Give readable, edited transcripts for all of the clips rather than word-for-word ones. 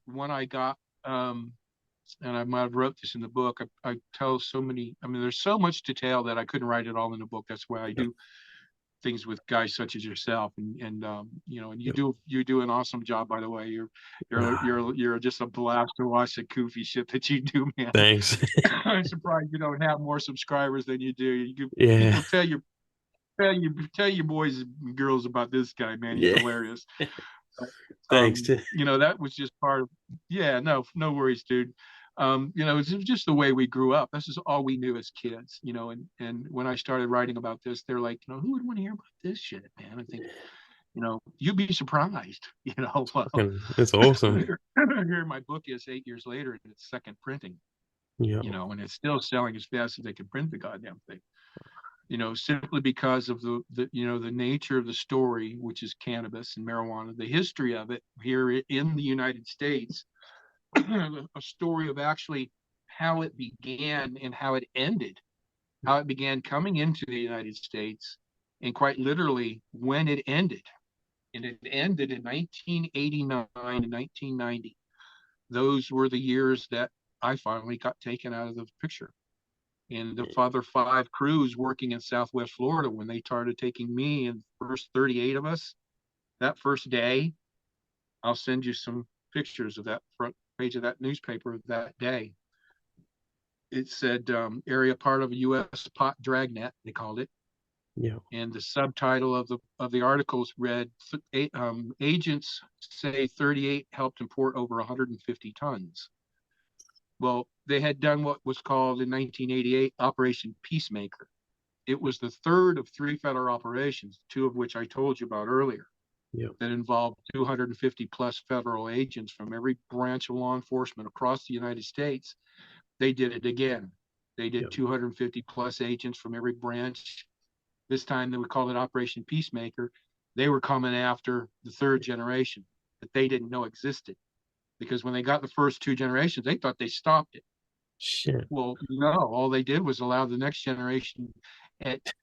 One I got, and I might have wrote this in the book. I tell so many. I mean, there's so much detail that I couldn't write it all in the book. That's why I Yep. do things with guys such as yourself, and and Yep. you do an awesome job, by the way. Ah, You're just a blast to watch the goofy shit that you do, man. thanks. I'm surprised you don't have more subscribers than you do. Yeah. People tell your boys and girls about this guy, man. He's Yeah. hilarious. But, Thanks. that was just part of. Yeah, no worries, dude. It's just the way we grew up. This is all we knew as kids, and when I started writing about this, they're like, who would want to hear about this shit, man? I think, you'd be surprised, well, It's awesome. here my book is 8 years later and it's second printing, Yeah. and it's still selling as fast as they can print the goddamn thing, simply because of the nature of the story, which is cannabis and marijuana, the history of it here in the United States, a story of actually how it began and how it began coming into the United States, and quite literally when it ended. And it ended in 1989 and 1990. Those were the years that I finally got taken out of the picture. And the other five crews working in Southwest Florida, when they started taking me and the first 38 of us, that first day, I'll send you some pictures of that front page of that newspaper that day. It said area part of a U.S. pot dragnet, they called it. Yeah. And the subtitle of the articles read, agents say 38 helped import over 150 tons. Well, they had done what was called in 1988 Operation Peacemaker. It was the third of three federal operations, two of which I told you about earlier, Yeah. that involved 250 plus federal agents from every branch of law enforcement across the United States. They did it again. They Yeah. did 250 plus agents from every branch. This time they would call it Operation Peacemaker. They were coming after the third generation that they didn't know existed, because when they got the first two generations, they thought they stopped it. Shit. Well, no, all they did was allow the next generation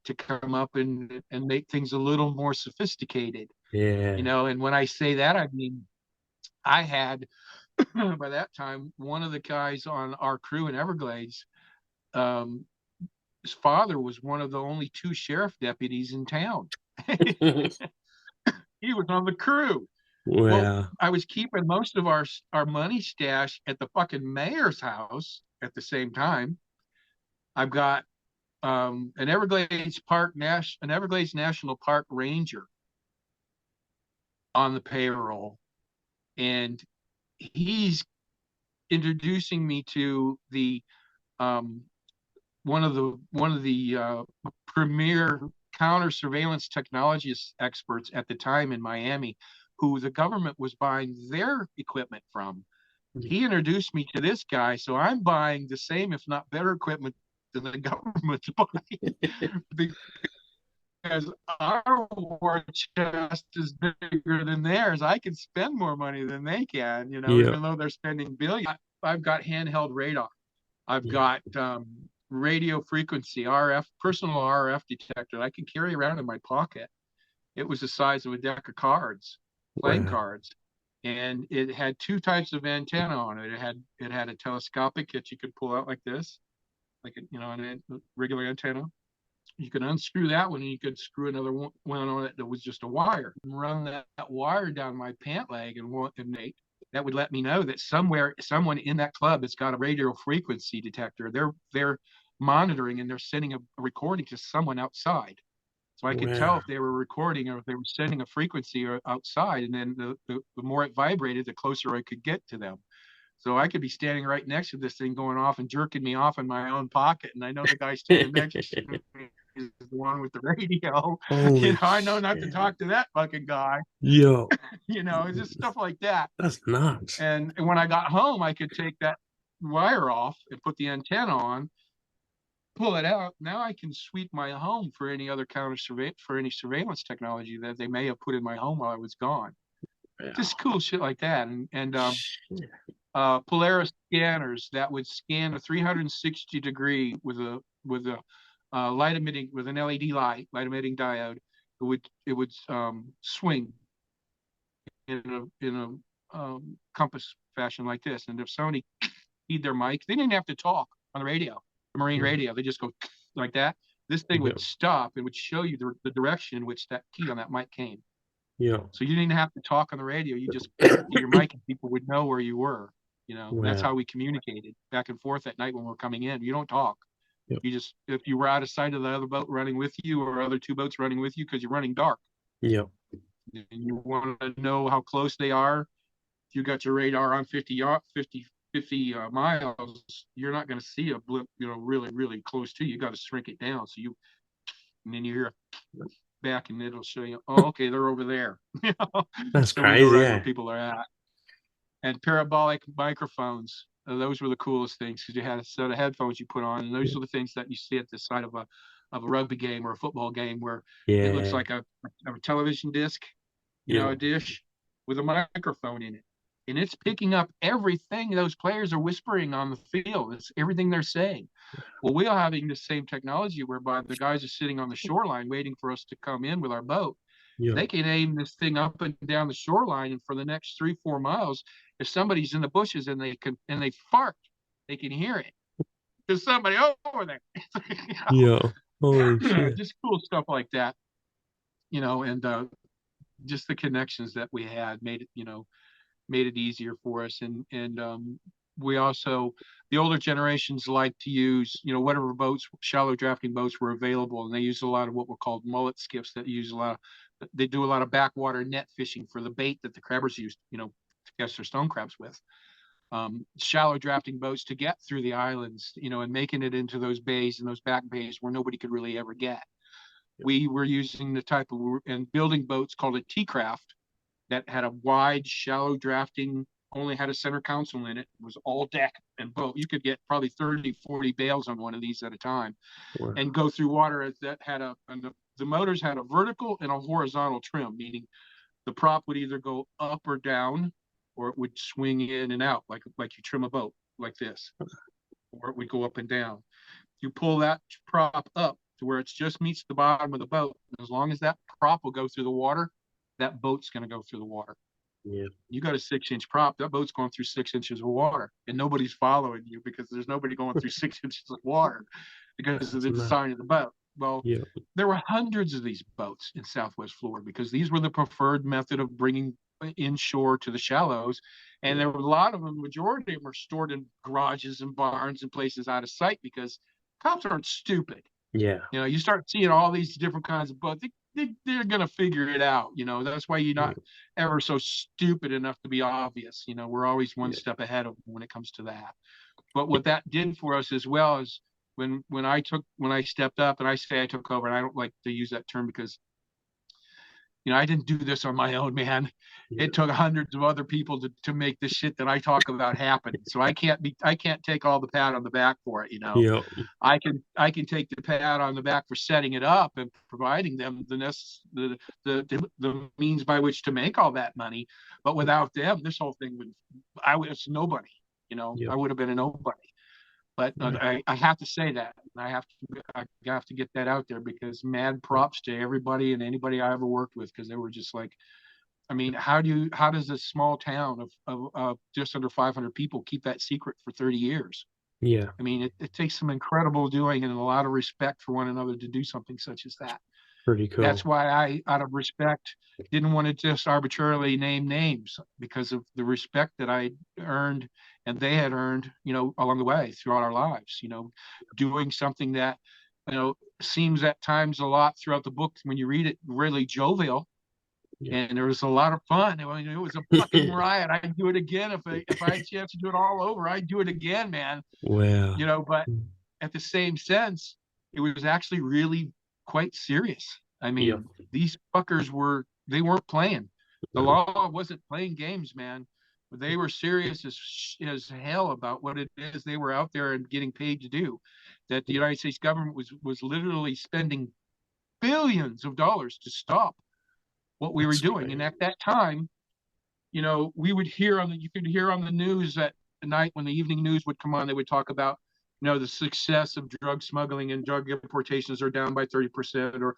to come up and make things a little more sophisticated, Yeah. and when I say that, I mean, I had, by that time, one of the guys on our crew in Everglades, um, his father was one of the only two sheriff deputies in town. He was on the crew. Well, Wow. I was keeping most of our money stash at the fucking mayor's house at the same time. I've got an Everglades National Park ranger on the payroll, and he's introducing me to the um, one of the premier counter surveillance technology experts at the time in Miami, who the government was buying their equipment from. He introduced me to this guy, so I'm buying the same, if not better, equipment than the government's buying, because our war chest is bigger than theirs. I can spend more money than they can, Yeah. even though they're spending billions. I've got handheld radar. I've Yeah. got radio frequency RF, personal RF detector I can carry around in my pocket. It was the size of a deck of cards, playing Wow. cards, and it had two types of antenna on it. It had a telescopic that you could pull out like this, like a regular antenna. You could unscrew that one and you could screw another one on it that was just a wire. Run that wire down my pant leg and that would let me know that somewhere someone in that club has got a radio frequency detector. They're monitoring and they're sending a recording to someone outside. So I could tell Wow. if they were recording or if they were sending a frequency outside, and then the more it vibrated, the closer I could get to them. So I could be standing right next to this thing going off and jerking me off in my own pocket, and I know the guy standing next to me is the one with the radio. Holy I know not to shit. talk to that fucking guy. Yo, It's just stuff like that. that's nuts. And when I got home, I could take that wire off and put the antenna on, pull it out. Now I can sweep my home for any other for any surveillance technology that they may have put in my home while I was gone. Wow. Just cool shit like that. And Shit. Polaris scanners that would scan a 360 degree with a light emitting with an LED light emitting diode. It would swing in compass fashion like this. And if somebody keyed their mic, they didn't have to talk on the radio, the marine Yeah. radio. They just go like that. This thing Yeah. would stop and would show you the direction in which that key on that mic came. Yeah. So you didn't have to talk on the radio. You just key your mic and people would know where you were. And that's Wow. how we communicated back and forth at night when we're coming in. You don't talk. Yep. You just, if you were out of sight of the other boat running with you or other two boats running with you, because you're running dark Yeah. and you want to know how close they are. If you got your radar on 50 miles, you're not going to see a blip, really, really close to you. You got to shrink it down. And then you hear back and it'll show you, oh, okay, they're over there. That's So we know crazy. right where Yeah. people are at. And parabolic microphones, those were the coolest things because you had a set of headphones you put on, and those are the things that you see at the side of a rugby game or a football game where it looks Yeah. like a television disc, Yeah. a dish with a microphone in it. And it's picking up everything those players are whispering on the field. It's everything they're saying. Well, we are having the same technology whereby the guys are sitting on the shoreline waiting for us to come in with our boat. Yeah. They can aim this thing up and down the shoreline, and for the next 3-4 miles, if somebody's in the bushes and they fart, they can hear it. There's somebody over there. Yeah. Holy shit. Just cool stuff like that, and just the connections that we had made it easier for us. And we also, the older generations like to use, whatever boats, shallow drafting boats were available, and they use a lot of what were called mullet skiffs that they do a lot of backwater net fishing for the bait that the crabbers used, to catch their stone crabs with. Shallow drafting boats to get through the islands, and making it into those bays and those back bays where nobody could really ever get. We were using the type of, and building boats called a T-craft that had a wide, shallow drafting, only had a center console in it, was all deck and boat. You could get probably 30, 40 bales on one of these at a time. Wow. And go through water that had the motors had a vertical and a horizontal trim, meaning the prop would either go up or down, or it would swing in and out like you trim a boat like this, or it would go up and down. You pull that prop up to where it just meets the bottom of the boat. As long as that prop will go through the water, that boat's going to go through the water. Yeah. You got a 6-inch prop, that boat's going through 6 inches of water, and nobody's following you because there's nobody going through 6 inches of water because of the design of the boat. Well, there were hundreds of these boats in Southwest Florida because these were the preferred method of bringing inshore to the shallows. And there were a lot of them, majority of them are stored in garages and barns and places out of sight because cops aren't stupid. Yeah. You start seeing all these different kinds of boats. They're going to figure it out. That's why you're not ever so stupid enough to be obvious. We're always one step ahead of them when it comes to that. But what that did for us as well is when I stepped up, and I say I took over, and I don't like to use that term because I didn't do this on my own, man. It took hundreds of other people to make the shit that I talk about happen. So I can't take all the pat on the back for it. I can take the pat on the back for setting it up and providing them the means by which to make all that money. But without them, this whole thing I was nobody. I would have been a nobody. But I have to say that. I have to get that out there because mad props to everybody and anybody I ever worked with, because they were just like, I mean, how does this small town of just under 500 people keep that secret for 30 years? Yeah. I mean, it takes some incredible doing and a lot of respect for one another to do something such as that. Pretty cool. That's why I, out of respect, didn't want to just arbitrarily name names, because of the respect that I earned and they had earned, along the way throughout our lives, doing something that, seems at times a lot throughout the book when you read it really jovial. Yeah. And there was a lot of fun. It was a fucking riot. I'd do it again if I had a chance to do it all over. I'd do it again, man. Wow. But at the same sense, it was actually really quite serious. I mean, these fuckers they weren't playing. The law wasn't playing games, man. But they were serious as hell about what it is they were out there and getting paid to do. That the United States government was literally spending billions of dollars to stop what we were doing. And at that time, we would you could hear on the news at night when the evening news would come on, they would talk about, the success of drug smuggling and drug importations are down by 30%, or,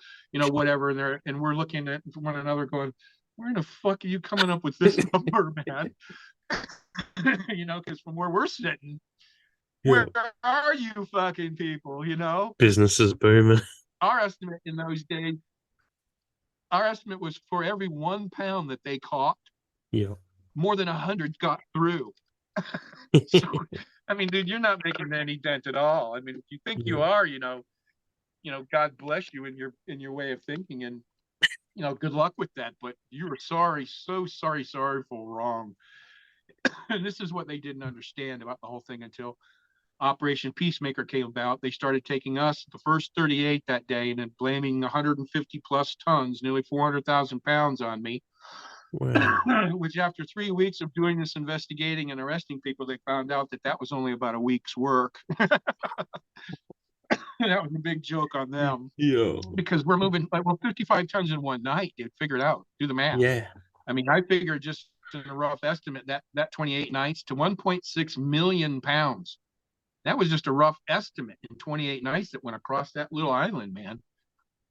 whatever. And we're looking at one another going, where the fuck are you coming up with this number, man? Because from where we're sitting, Yeah. where are you fucking people? Business is booming. Our estimate in those days, our estimate was for every 1 pound that they caught, Yeah. more than 100 got through. So, I mean, dude, you're not making any dent at all. I mean, if you think you Yeah. are, God bless you in your way of thinking, and good luck with that. But you were sorry, so sorry for wrong. And this is what they didn't understand about the whole thing until Operation Peacemaker came about. They started taking us, the first 38 that day, and then blaming 150 plus tons, nearly 400,000 pounds on me. Wow. Which after 3 weeks of doing this investigating and arresting people, they found out that that was only about a week's work. That was a big joke on them Yeah. because we're moving like 55 tons in one night, dude. Figure it out. Do the math. Yeah. I mean, I figured just in a rough estimate that 28 nights to 1.6 million pounds. That was just a rough estimate in 28 nights that went across that little island, man.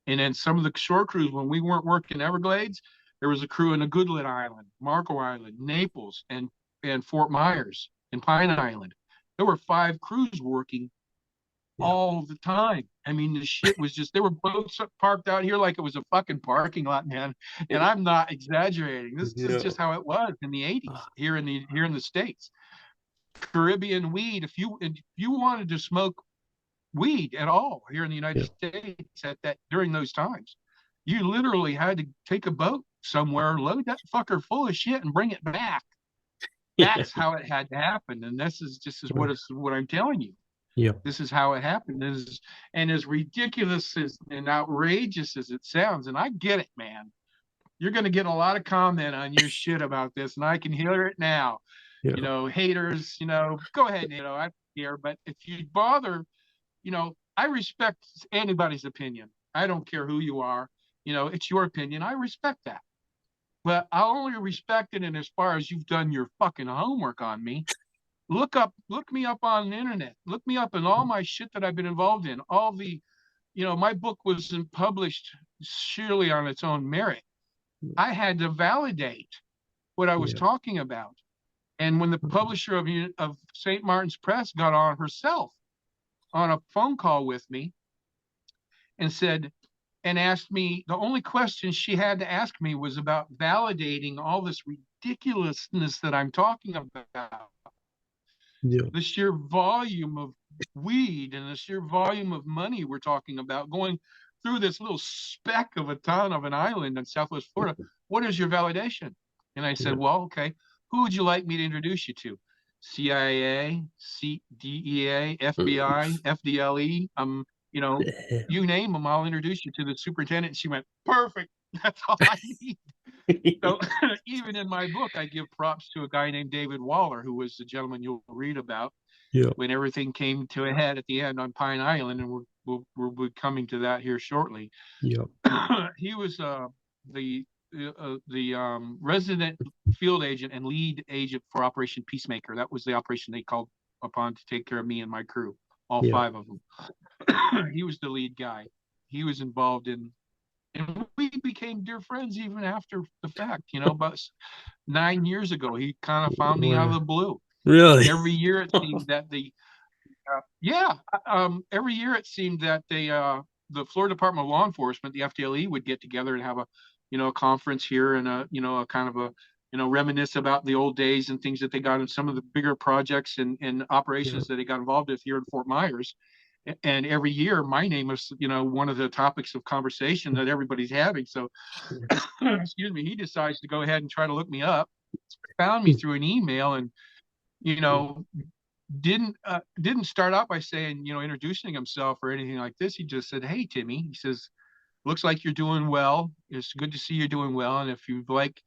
And then some of the shore crews, when we weren't working Everglades, there was a crew in a Goodlet Island, Marco Island, Naples, and Fort Myers and Pine Island. There were 5 crews working Yeah. all the time. I mean, the shit was just, they were boats parked out here like it was a fucking parking lot, man. And I'm not exaggerating. This is Yeah. just how it was in the 80s here in the States. Caribbean weed, if you wanted to smoke weed at all here in the United Yeah. States at that during those times, you literally had to take a boat somewhere, load that fucker full of shit, and bring it back. Yeah. That's how it had to happen, and this is just what I'm telling you. Yeah. This is how it happened. And as ridiculous and outrageous as it sounds, and I get it, man. You're going to get a lot of comment on your shit about this, and I can hear it now. Yeah. Haters, go ahead, I don't care. But if you bother, I respect anybody's opinion. I don't care who you are. It's your opinion. I respect that. But I only respect it in as far as you've done your fucking homework on me. Look me up on the internet. Look me up in all my shit that I've been involved in. All the, my book wasn't published surely on its own merit. I had to validate what I was Yeah. talking about. And when the publisher of St. Martin's Press got on herself on a phone call with me and asked me, the only question she had to ask me was about validating all this ridiculousness that I'm talking about. Yeah. The sheer volume of weed and the sheer volume of money we're talking about going through this little speck of a ton of an island in Southwest Florida. What is your validation? And I said, well, okay, who would you like me to introduce you to? CIA, DEA, FBI, FDLE, you name them, I'll introduce you to the superintendent. And she went, perfect. That's all I need. So even in my book, I give props to a guy named David Waller, who was the gentleman you'll read about Yeah. when everything came to a head at the end on Pine Island, and we're coming to that here shortly. Yeah. He was the resident field agent and lead agent for Operation Peacemaker. That was the operation they called upon to take care of me and my crew, all Yeah. 5 of them. He was the lead guy. He was involved in, and we became dear friends even after the fact. About 9 years ago, he kind of found me out of the blue. Really? Every year it seemed that every year it seemed that the Florida Department of Law Enforcement, the FDLE, would get together and have a conference here and a kind of a reminisce about the old days and things that they got in some of the bigger projects and operations that they got involved with here in Fort Myers. And every year my name is one of the topics of conversation that everybody's having. So excuse me, he decides to go ahead and try to look me up, found me through an email, and you know didn't start out by saying, introducing himself or anything like this. He just said, hey Timmy, he says, looks like you're doing well. It's good to see you're doing well, and if you'd like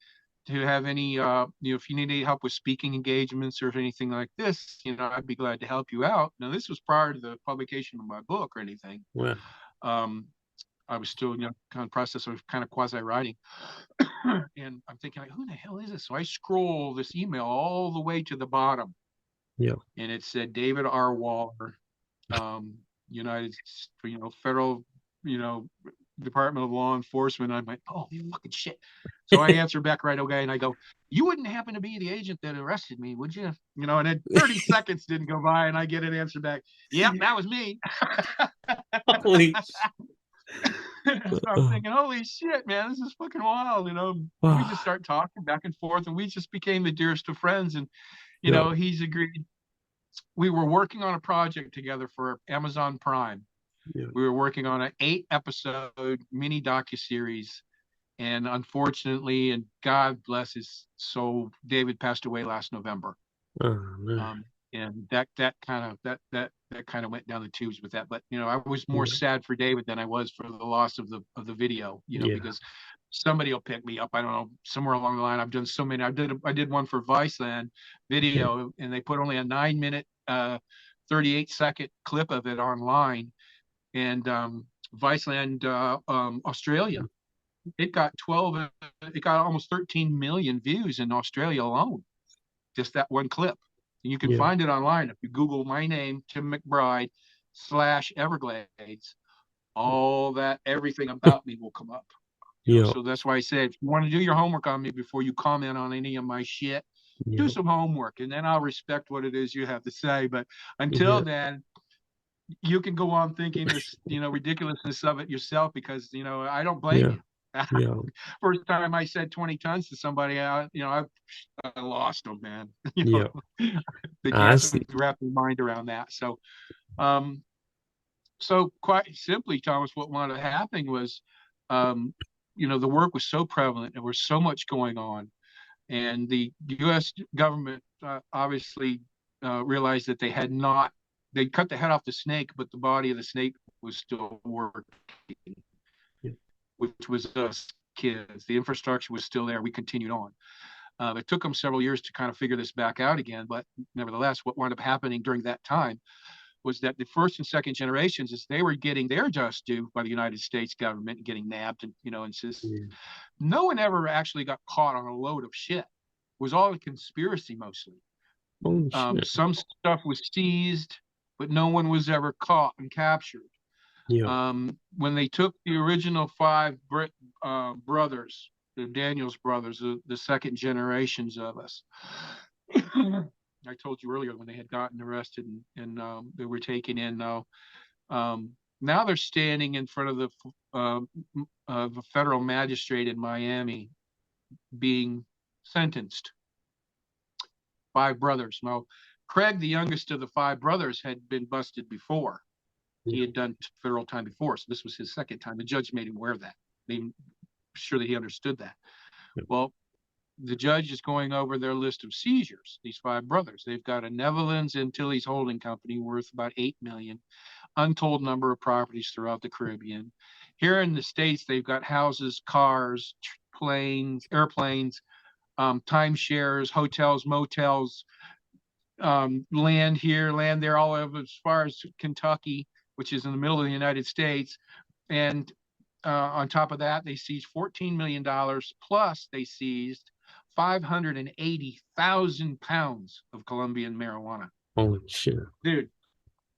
to have any if you need any help with speaking engagements or anything like this, I'd be glad to help you out. Now this was prior to the publication of my book or anything. Wow. I was still kind of process of kind of quasi writing. And I'm thinking, like, who the hell is this? So I scroll this email all the way to the bottom. Yeah. And it said David R. Waller, United, federal, Department of Law Enforcement. I'm like, oh fucking shit. So I answer back right away, and I go, "You wouldn't happen to be the agent that arrested me, would you?" And then 30 seconds didn't go by, and I get an answer back, "Yep, that was me." Holy. So I'm thinking, holy shit, man, this is fucking wild. We just start talking back and forth, and we just became the dearest of friends. And Yeah. he's agreed. We were working on a project together for Amazon Prime. Yeah. We were working on an 8-episode mini docuseries, and unfortunately, and God bless his soul, David passed away last November. Oh, man. And that kind of went down the tubes with that. But I was more Yeah. sad for David than I was for the loss of the video. Yeah. Because somebody will pick me up. I don't know, somewhere along the line. I've done so many. I did one for Viceland video, and they put only a 9-minute, 38-second clip of it online. And Viceland, Australia, it got almost 13 million views in Australia alone. Just that one clip. And you can find it online if you Google my name, Tim McBride /Everglades. All that, everything about me will come up. So that's why I said, if you want to do your homework on me before you comment on any of my shit, do some homework, and then I'll respect what it is you have to say. But until then, you can go on thinking this, ridiculousness of it yourself, because I don't blame you. First time I said 20 tons to somebody, I lost them, man. But you have to wrap your mind around that. So, quite simply, Thomas, what wound up happening was, the work was so prevalent. There was so much going on, and the U.S. government obviously realized that they cut the head off the snake, but the body of the snake was still working, which was us kids. The infrastructure was still there. We continued on. It took them several years to kind of figure this back out again, but nevertheless, what wound up happening during that time was that the first and second generations, as they were getting their just due by the United States government and getting nabbed, and no one ever actually got caught on a load of shit. It was all a conspiracy mostly. Some stuff was seized, but no one was ever caught and captured. When they took the original 5 brothers, the Daniels brothers, the second generations of us, I told you earlier, when they had gotten arrested and they were taken in. Now they're standing in front of the federal magistrate in Miami, being sentenced. 5 brothers. Now, Craig, the youngest of the 5 brothers, had been busted before. He had done federal time before, so this was his second time. The judge made him aware of that, made sure that he understood that. Well, the judge is going over their list of seizures. These 5 brothers, they've got a Netherlands Antilles holding company worth about $8 million, untold number of properties throughout the Caribbean. Here in the States, they've got houses, cars, planes, airplanes, timeshares, hotels, motels, land here, land there, all over as far as Kentucky, which is in the middle of the United States. And on top of that, they seized $14 million, plus they seized 580,000 pounds of Colombian marijuana. Holy shit. Dude,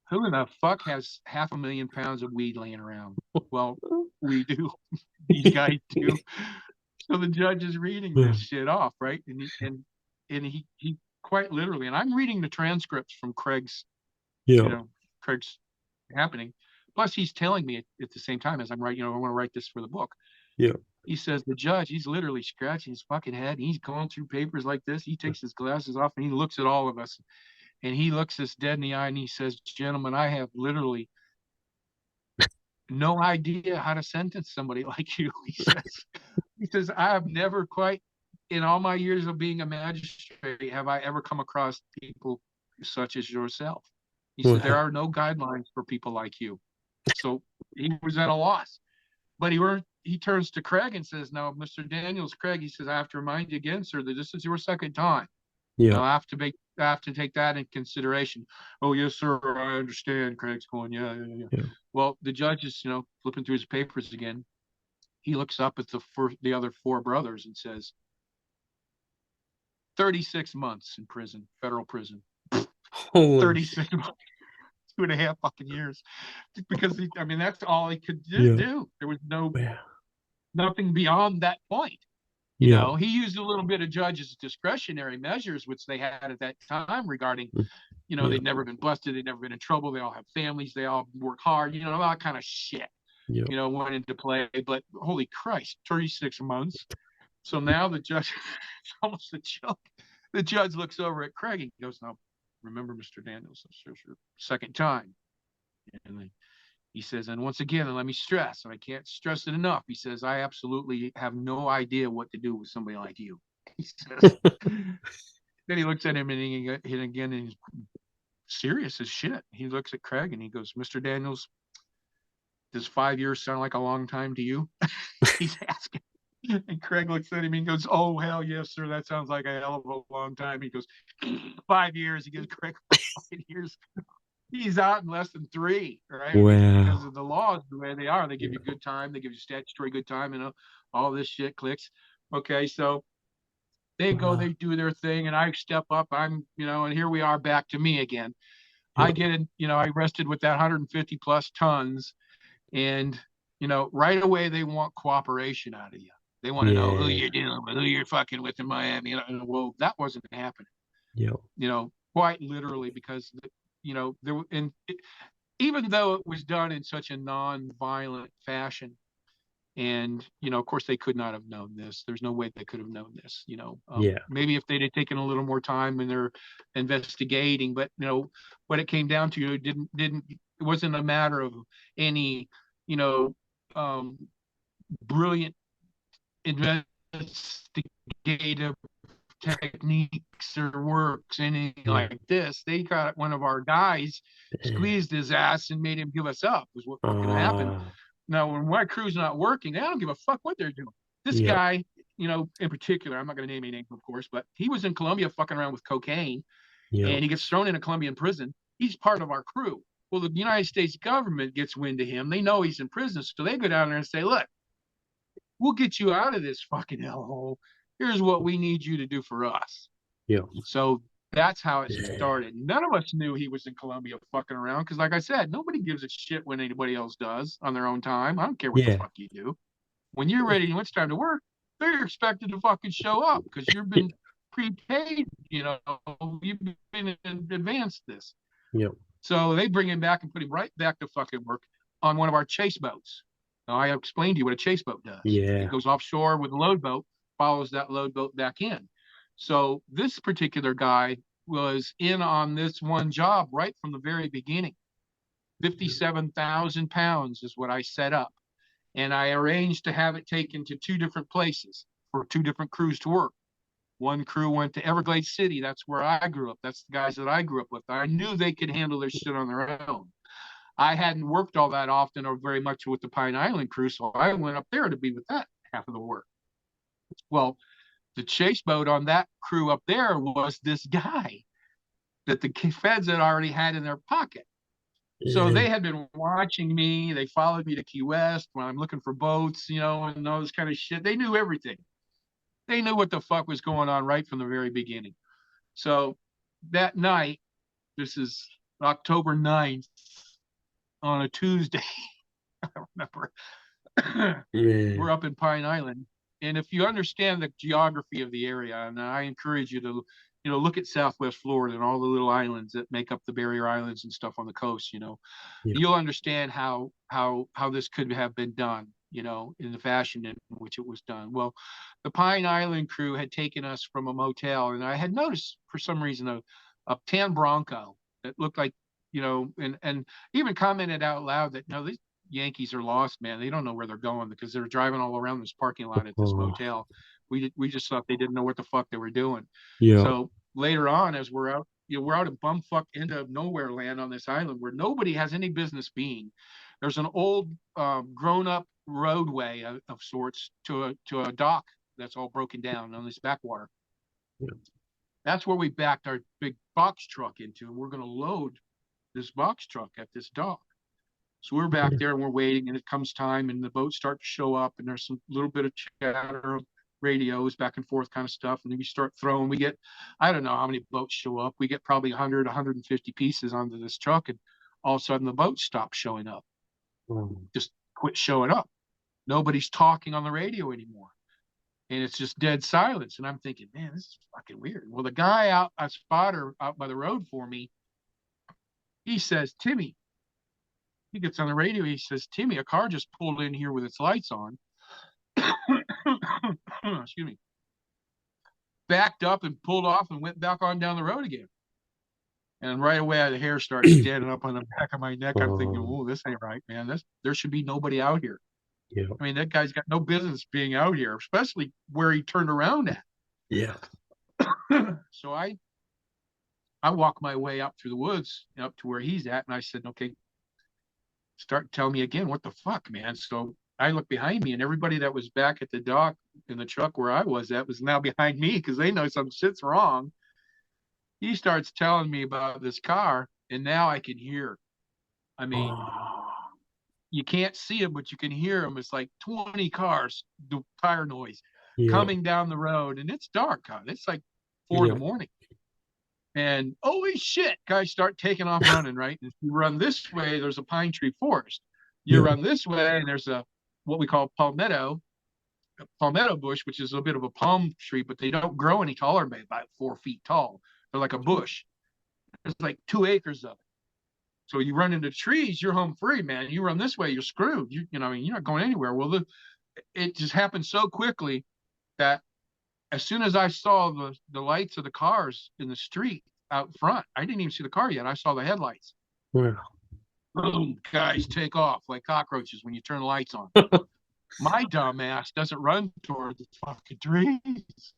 who in the fuck has 500,000 pounds of weed laying around? Well, we do. These guys do. So the judge is reading this shit off, right? And he quite literally, and I'm reading the transcripts from Craig's, Craig's happening. Plus, he's telling me at the same time as I'm writing, I want to write this for the book. He says the judge, he's literally scratching his fucking head. He's going through papers like this. He takes his glasses off and he looks at all of us, and he looks us dead in the eye and he says, "Gentlemen, I have literally no idea how to sentence somebody like you." He says, "I have never quite, in all my years of being a magistrate, have I ever come across people such as yourself." He said, "There are no guidelines for people like you." So he was at a loss. But he turns to Craig and says, "Now, Mr. Daniels, Craig," he says, "I have to remind you again, sir, that this is your second time. I have to take that in consideration." "Oh, yes, sir, I understand." Craig's going, yeah. Well, the judge is, flipping through his papers again. He looks up at the other 4 brothers and says, 36 months in prison, federal prison. 36 months. 2.5 fucking years, because that's all he could do. There was nothing beyond that point. You Yeah. know, he used a little bit of judge's discretionary measures, which they had at that time regarding, you know, Yeah. they'd never been busted, they'd never been in trouble, they all have families, they all work hard, you know, all that kind of shit, Yeah. you know, went into play. But holy Christ, 36 months. So now the judge, it's almost a joke. The judge looks over at Craig and goes, "Now, remember, Mr. Daniels, this is your second time." And he says, "And once again, and let me stress, and I can't stress it enough," he says, "I absolutely have no idea what to do with somebody like you." He says, then he looks at him and again, and he's serious as shit. He looks at Craig and he goes, "Mr. Daniels, does 5 years sound like a long time to you?" He's asking. And Craig looks at him and goes, "Oh, hell yes, sir. That sounds like a hell of a long time." He goes, 5 years. He gives Craig 5 years. He's out in less than 3, right? Because Wow. of the laws the way they are. They give you good time, they give you statutory good time, you know, all this shit clicks. Okay, so they go, Wow. they do their thing, and I step up. I'm, you know, and here we are back to me again. I Yeah. get in, you know, I rested with that 150 plus tons, and you know, right away they want cooperation out of you. They want to know who Yeah. you're dealing with, who you're fucking with in Miami. You know, well, that wasn't happening. Yeah. You know, quite literally, because you know there, and even though it was done in such a non-violent fashion, and you know, of course, they could not have known this. There's no way they could have known this. You know, Yeah. maybe if they'd have taken a little more time in their investigating, but you know, what it came down to, it wasn't a matter of any, you know, um, brilliant investigative techniques or works, anything Yeah. like this. They got one of our guys, Yeah. squeezed his ass, and made him give us up, was what fucking happened. Ah. Now, when my crew's not working, they don't give a fuck what they're doing. This Yeah. guy, you know, in particular, I'm not going to name any names, of course, but he was in Colombia fucking around with cocaine, Yeah. and he gets thrown in a Colombian prison. He's part of our crew. Well, the United States government gets wind of him. They know he's in prison, so they go down there and say, "Look, we'll get you out of this fucking hellhole. Here's what we need you to do for us." Yeah. So that's how it Yeah. started. None of us knew he was in Colombia fucking around because, like I said, nobody gives a shit when anybody else does on their own time. I don't care what the Yeah. fuck you do. When you're ready and it's time to work, they're expected to fucking show up because you've been prepaid. You know, you've been in advance this. Yeah. So they bring him back and put him right back to fucking work on one of our chase boats. Now, I explained to you what a chase boat does. It Yeah. goes offshore with a load boat, follows that load boat back in. So this particular guy was in on this one job right from the very beginning. 57,000 pounds is what I set up. And I arranged to have it taken to 2 different places for 2 different crews to work. One crew went to Everglades City. That's where I grew up. That's the guys that I grew up with. I knew they could handle their shit on their own. I hadn't worked all that often or very much with the Pine Island crew, so I went up there to be with that half of the work. Well, the chase boat on that crew up there was this guy that the feds had already had in their pocket. So Yeah. they had been watching me. They followed me to Key West when I'm looking for boats, you know, and those kind of shit. They knew everything. They knew what the fuck was going on right from the very beginning. So that night, this is October 9th on a Tuesday, I remember. Yeah. We're up in Pine Island. And if you understand the geography of the area, and I encourage you to, you know, look at Southwest Florida and all the little islands that make up the barrier islands and stuff on the coast, you know, Yeah. you'll understand how this could have been done, you know, in the fashion in which it was done. Well, the Pine Island crew had taken us from a motel, and I had noticed for some reason a tan Bronco that looked like, you know, and even commented out loud that no, these Yankees are lost, man. They don't know where they're going because they're driving all around this parking lot at this Oh. motel. We just thought they didn't know what the fuck they were doing. Yeah. So later on, as we're out, you know, we're out in bumfuck into nowhere land on this island where nobody has any business being. There's an old, grown-up roadway of sorts to a dock that's all broken down on this backwater. Yeah. That's where we backed our big box truck into, and we're going to load this box truck at this dock. So we're back Yeah. there and we're waiting, and it comes time, and the boats start to show up, and there's some little bit of chatter, radios back and forth kind of stuff, and then we start throwing. We get, I don't know how many boats show up. We get probably 100, 150 pieces onto this truck, and all of a sudden the boats stop showing up, Oh. just quit showing up. Nobody's talking on the radio anymore. and it's just dead silence. And I'm thinking, man, this is fucking weird. Well, the guy out, a spotter out by the road for me, he says, Timmy, he gets on the radio. He says, Timmy, a car just pulled in here with its lights on. Excuse me. Backed up and pulled off and went back on down the road again. And right away, the hair starts standing up on the back of my neck. I'm thinking, oh, this ain't right, man. There should be nobody out here. Yeah. I mean, that guy's got no business being out here, especially where he turned around at. Yeah. So I walk my way up through the woods up to where he's at, and I said, okay, start telling me again, what the fuck, man? So I look behind me, and everybody that was back at the dock in the truck where I was at was now behind me because they know some shit's wrong. He starts telling me about this car, and now I can hear. I mean, you can't see him, but you can hear him. It's like 20 cars, the tire noise coming down the road, and it's dark out. It's like 4 in the morning. And holy shit, guys start taking off running, right? And if you run this way, there's a pine tree forest. You run this way, and there's a what we call palmetto bush, which is a bit of a palm tree, but they don't grow any taller than about 4 feet tall. They're like a bush. There's like 2 acres of it. So you run into trees, you're home free, man. You run this way, you're screwed. You know, I mean, you're not going anywhere. Well, it just happened so quickly that as soon as I saw the lights of the cars in the street out front, I didn't even see the car yet. I saw the headlights. Yeah. Boom, guys take off like cockroaches when you turn the lights on. My dumb ass doesn't run toward the fucking trees.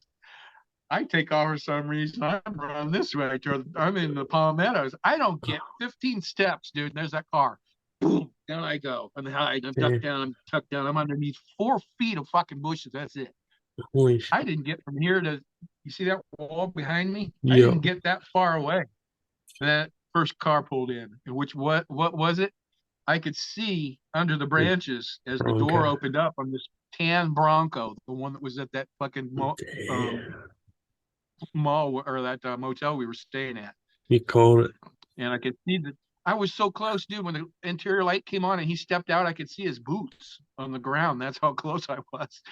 I take off for some reason. I'm running this way. I'm in the palmettos. I don't get 15 steps, dude. And there's that car. Boom, down I go. I'm ducked down. I'm tucked down. I'm underneath 4 feet of fucking bushes. That's it. Holy shit. I didn't get from here to, you see that wall behind me? Yeah. I didn't get that far away. That first car pulled in. And what was it? I could see under the branches as the door opened up on this tan Bronco, the one that was at that fucking mall or that motel we were staying at. You called it. And I could see that I was so close, dude. When the interior light came on and he stepped out, I could see his boots on the ground. That's how close I was.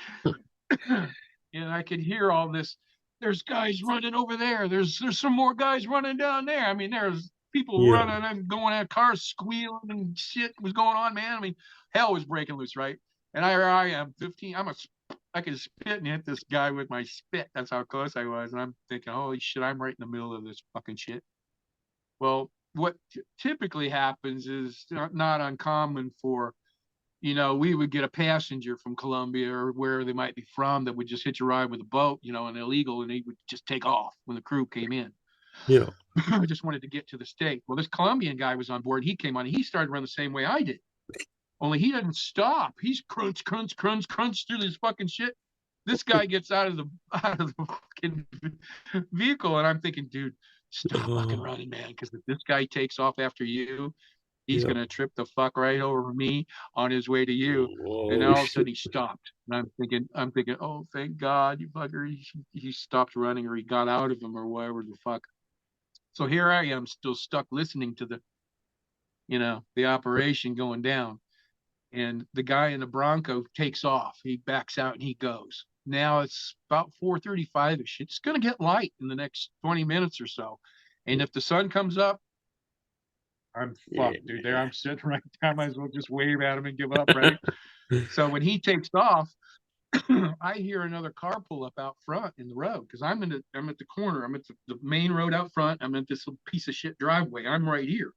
And I could hear all this. There's guys running over there. There's some more guys running down there. I mean, there's people running and going at cars squealing and shit was going on, man. I mean, hell was breaking loose, right? And I am 15. I could spit and hit this guy with my spit. That's how close I was. And I'm thinking, holy shit, I'm right in the middle of this fucking shit. Well, what typically happens is not uncommon for, you know, we would get a passenger from Colombia or where they might be from that would just hitch a ride with a boat, you know, an illegal, and he would just take off when the crew came in. Yeah. I just wanted to get to the state. Well, this Colombian guy was on board. He came on. He started running the same way I did. Only he didn't stop. He's crunch through this fucking shit. This guy gets out of the fucking vehicle, and I'm thinking, dude, stop fucking running, man, because if this guy takes off after you, he's gonna trip the fuck right over me on his way to you. And then all of a sudden he stopped, and I'm thinking, oh, thank God, you fucker, he stopped running, or he got out of him, or whatever the fuck. So here I am, still stuck listening to the operation going down. And the guy in the Bronco takes off. He backs out and he goes. Now it's about 4:35-ish. It's going to get light in the next 20 minutes or so. And if the sun comes up, I'm fucked, dude. There I'm sitting right there. I might as well just wave at him and give up, right? So when he takes off, I hear another car pull up out front in the road because I'm at the corner. I'm at the main road out front. I'm at this little piece of shit driveway. I'm right here.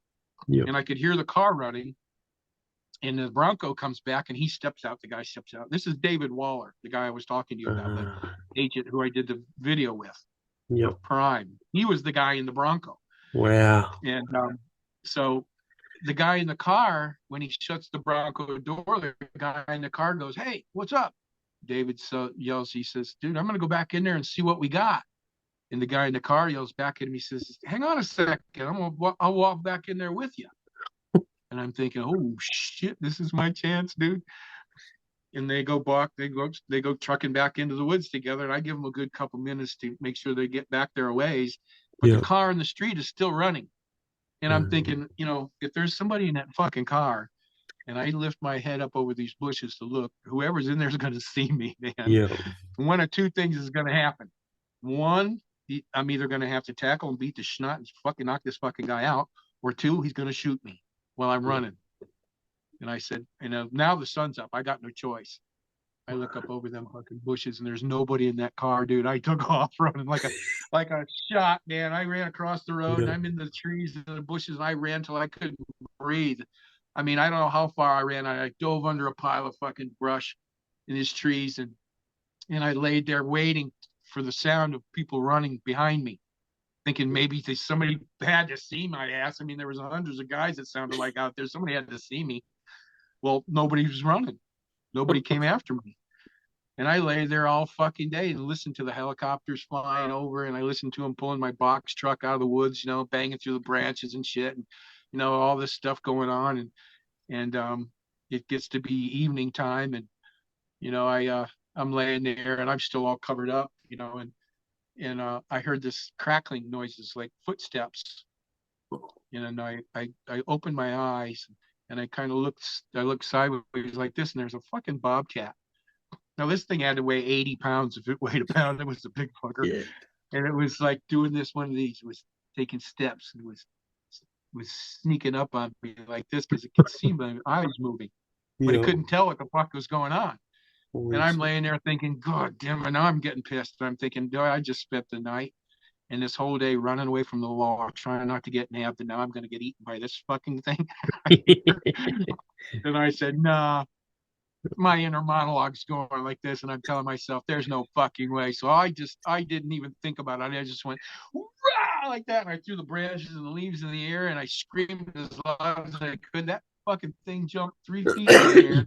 And I could hear the car running. And the Bronco comes back and he steps out. The guy steps out. This is David Waller, the guy I was talking to you about, the agent who I did the video with. Prime. He was the guy in the Bronco. Wow. And so the guy in the car, when he shuts the Bronco door, the guy in the car goes, "Hey, what's up?" David yells, he says, "Dude, I'm going to go back in there and see what we got." And the guy in the car yells back at him. He says, "Hang on a second. I'll walk back in there with you." And I'm thinking, oh shit, this is my chance, dude. And they go trucking back into the woods together. And I give them a good couple minutes to make sure they get back their ways. But the car in the street is still running. And I'm thinking, you know, if there's somebody in that fucking car and I lift my head up over these bushes to look. Whoever's in there is going to see me, man. Yeah. One of two things is going to happen. One, I'm either going to have to tackle and beat the schnot and fucking knock this fucking guy out, or two, he's going to shoot me while I'm Yeah. running. And I said, now the sun's up. I got no choice. I look up over them fucking bushes and there's nobody in that car, dude. I took off running like a shot, man. I ran across the road and Yeah. I'm in the trees and the bushes and I ran till I couldn't breathe. I mean, I don't know how far I ran. I dove under a pile of fucking brush in these trees and I laid there waiting for the sound of people running behind me, thinking maybe somebody had to see my ass. I mean, there was hundreds of guys that sounded like out there. Somebody had to see me. Well, nobody was running. Nobody came after me. And I lay there all fucking day and listened to the helicopters flying over, and I listened to them pulling my box truck out of the woods, banging through the branches and shit, and all this stuff going on, and it gets to be evening time, and I'm laying there and I'm still all covered up, and I heard this crackling noises like footsteps, and I opened my eyes and I kind of looked sideways like this, and there's a fucking bobcat. Now this thing had to weigh 80 pounds. If it weighed a pound, it was a big fucker. Yeah. And it was like doing this one of these. It was taking steps and was sneaking up on me like this because it could see my eyes moving, but it Yeah. couldn't tell what the fuck was going on. And Holy I'm shit. laying there thinking, God damn it, now I'm getting pissed. I'm thinking, dude, I just spent the night and this whole day running away from the law, trying not to get nabbed, and now I'm going to get eaten by this fucking thing. And I said, nah, my inner monologue's going like this, and I'm telling myself, there's no fucking way. So I didn't even think about it. I just went like that, and I threw the branches and the leaves in the air, and I screamed as loud as I could. That fucking thing jumped 3 feet in the air.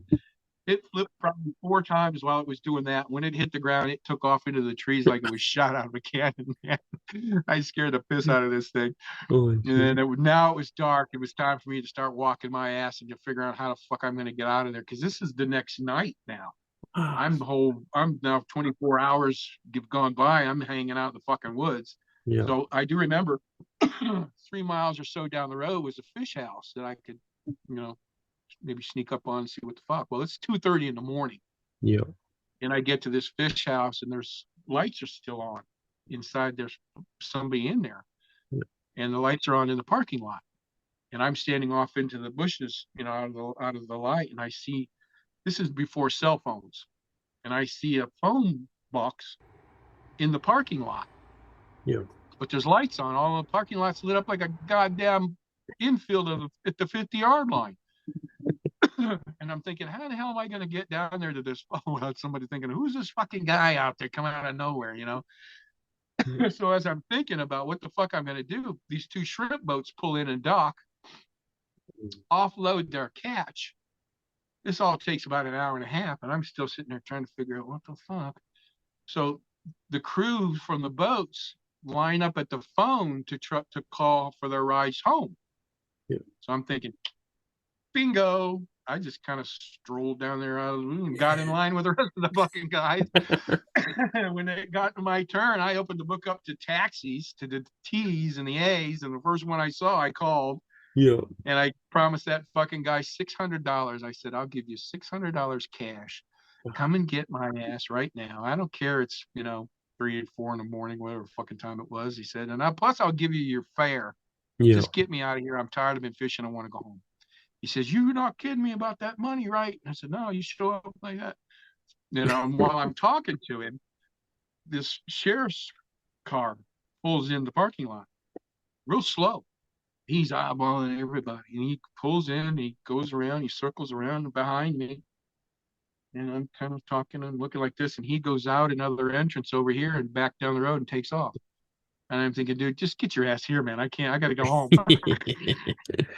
It flipped probably 4 times while it was doing that. When it hit the ground, it took off into the trees like it was shot out of a cannon. Man. I scared the piss out of this thing. Holy And shit. then now it was dark. It was time for me to start walking my ass and to figure out how the fuck I'm going to get out of there, because this is the next night now. Ah, I'm now 24 hours have gone by. I'm hanging out in the fucking woods. yeah. So I do remember 3 miles or so down the road was a fish house that I could, maybe sneak up on and see what the fuck. Well, it's 2:30 in the morning, Yeah. and I get to this fish house, and there's lights are still on inside. There's somebody in there, Yeah. and the lights are on in the parking lot. And I'm standing off into the bushes, out of the light, and I see this is before cell phones, and I see a phone box in the parking lot, Yeah. but there's lights on. All the parking lots lit up like a goddamn infield at the 50-yard line. And I'm thinking, how the hell am I going to get down there to this phone without somebody thinking, who's this fucking guy out there coming out of nowhere, Yeah. So as I'm thinking about what the fuck I'm going to do, these two shrimp boats pull in and dock, offload their catch. This all takes about an hour and a half, and I'm still sitting there trying to figure out what the fuck. So the crew from the boats line up at the phone to call for their rides home. Yeah. So I'm thinking, bingo. I just kind of strolled down there out of the room and got in line with the rest of the fucking guys. When it got to my turn, I opened the book up to taxis, to the T's and the A's, and the first one I saw, I called. Yeah. And I promised that fucking guy $600. I said, I'll give you $600 cash. Come and get my ass right now. I don't care. It's, 3 or 4 in the morning, whatever fucking time it was. He said, and plus I'll give you your fare. Yeah. Just get me out of here. I'm tired of been fishing. I want to go home. He says, you're not kidding me about that money, right? And I said, no, you show up like that. And while I'm talking to him, this sheriff's car pulls in the parking lot real slow. He's eyeballing everybody, and he pulls in, he goes around, he circles around behind me, and I'm kind of talking and looking like this, and he goes out another entrance over here and back down the road and takes off. And I'm thinking, dude, just get your ass here, man. I got to go home.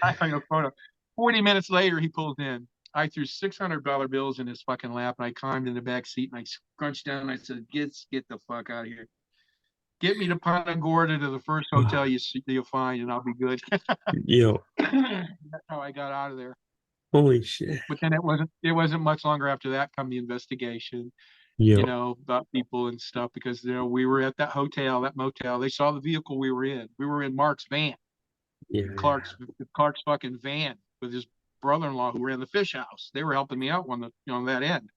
I hung a photo. 40 minutes later, he pulls in. I threw $600 bills in his fucking lap, and I climbed in the back seat, and I scrunched down, and I said, get the fuck out of here. Get me to Punta Gorda, to the first hotel you'll find, and I'll be good. Yeah. That's how I got out of there. Holy shit. But then it wasn't much longer after that come the investigation, Yeah. about people and stuff, because we were at that motel. They saw the vehicle we were in. We were in Mark's van, Yeah. Clark's fucking van with his brother-in-law who ran the fish house. They were helping me out on the on that end.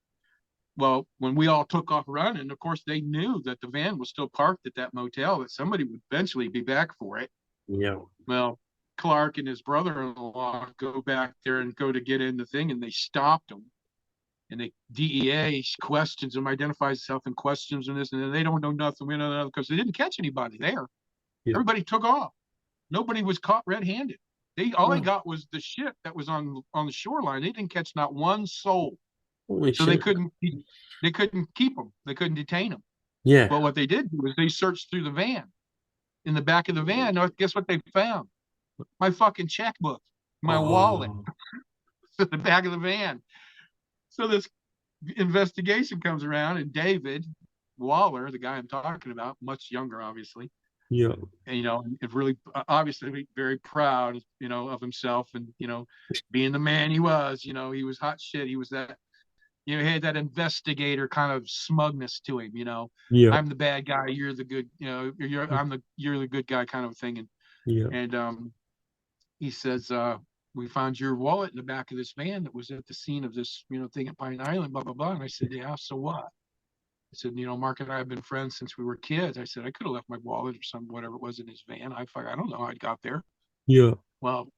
Well, when we all took off running, of course, they knew that the van was still parked at that motel, that somebody would eventually be back for it. Yeah. Well, Clark and his brother-in-law go back there and go to get in the thing, and they stopped them. And the DEA questions them, identifies itself and questions and this, and then they don't know nothing. We don't know because they didn't catch anybody there. Yeah. Everybody took off. Nobody was caught red-handed. All they Oh, got was the ship that was on the shoreline. They didn't catch not one soul, holy so shit. they couldn't keep them. They couldn't detain them. Yeah. But what they did was they searched through the van. In the back of the van, guess what they found? My fucking checkbook, my wallet, Oh, in the back of the van. So this investigation comes around, and David Waller, the guy I'm talking about, much younger, obviously, yeah. and really obviously very proud, of himself, and being the man he was. He was hot shit. He was that. He had that investigator kind of smugness to him. Yeah. I'm the bad guy. You're the good. You're the good guy kind of thing. Yeah. And he says, we found your wallet in the back of this van that was at the scene of this, thing at Pine Island, blah, blah, blah. And I said, yeah, so what? I said, Mark and I have been friends since we were kids. I said, I could have left my wallet or whatever it was in his van. I don't know how I got there. Yeah. Well,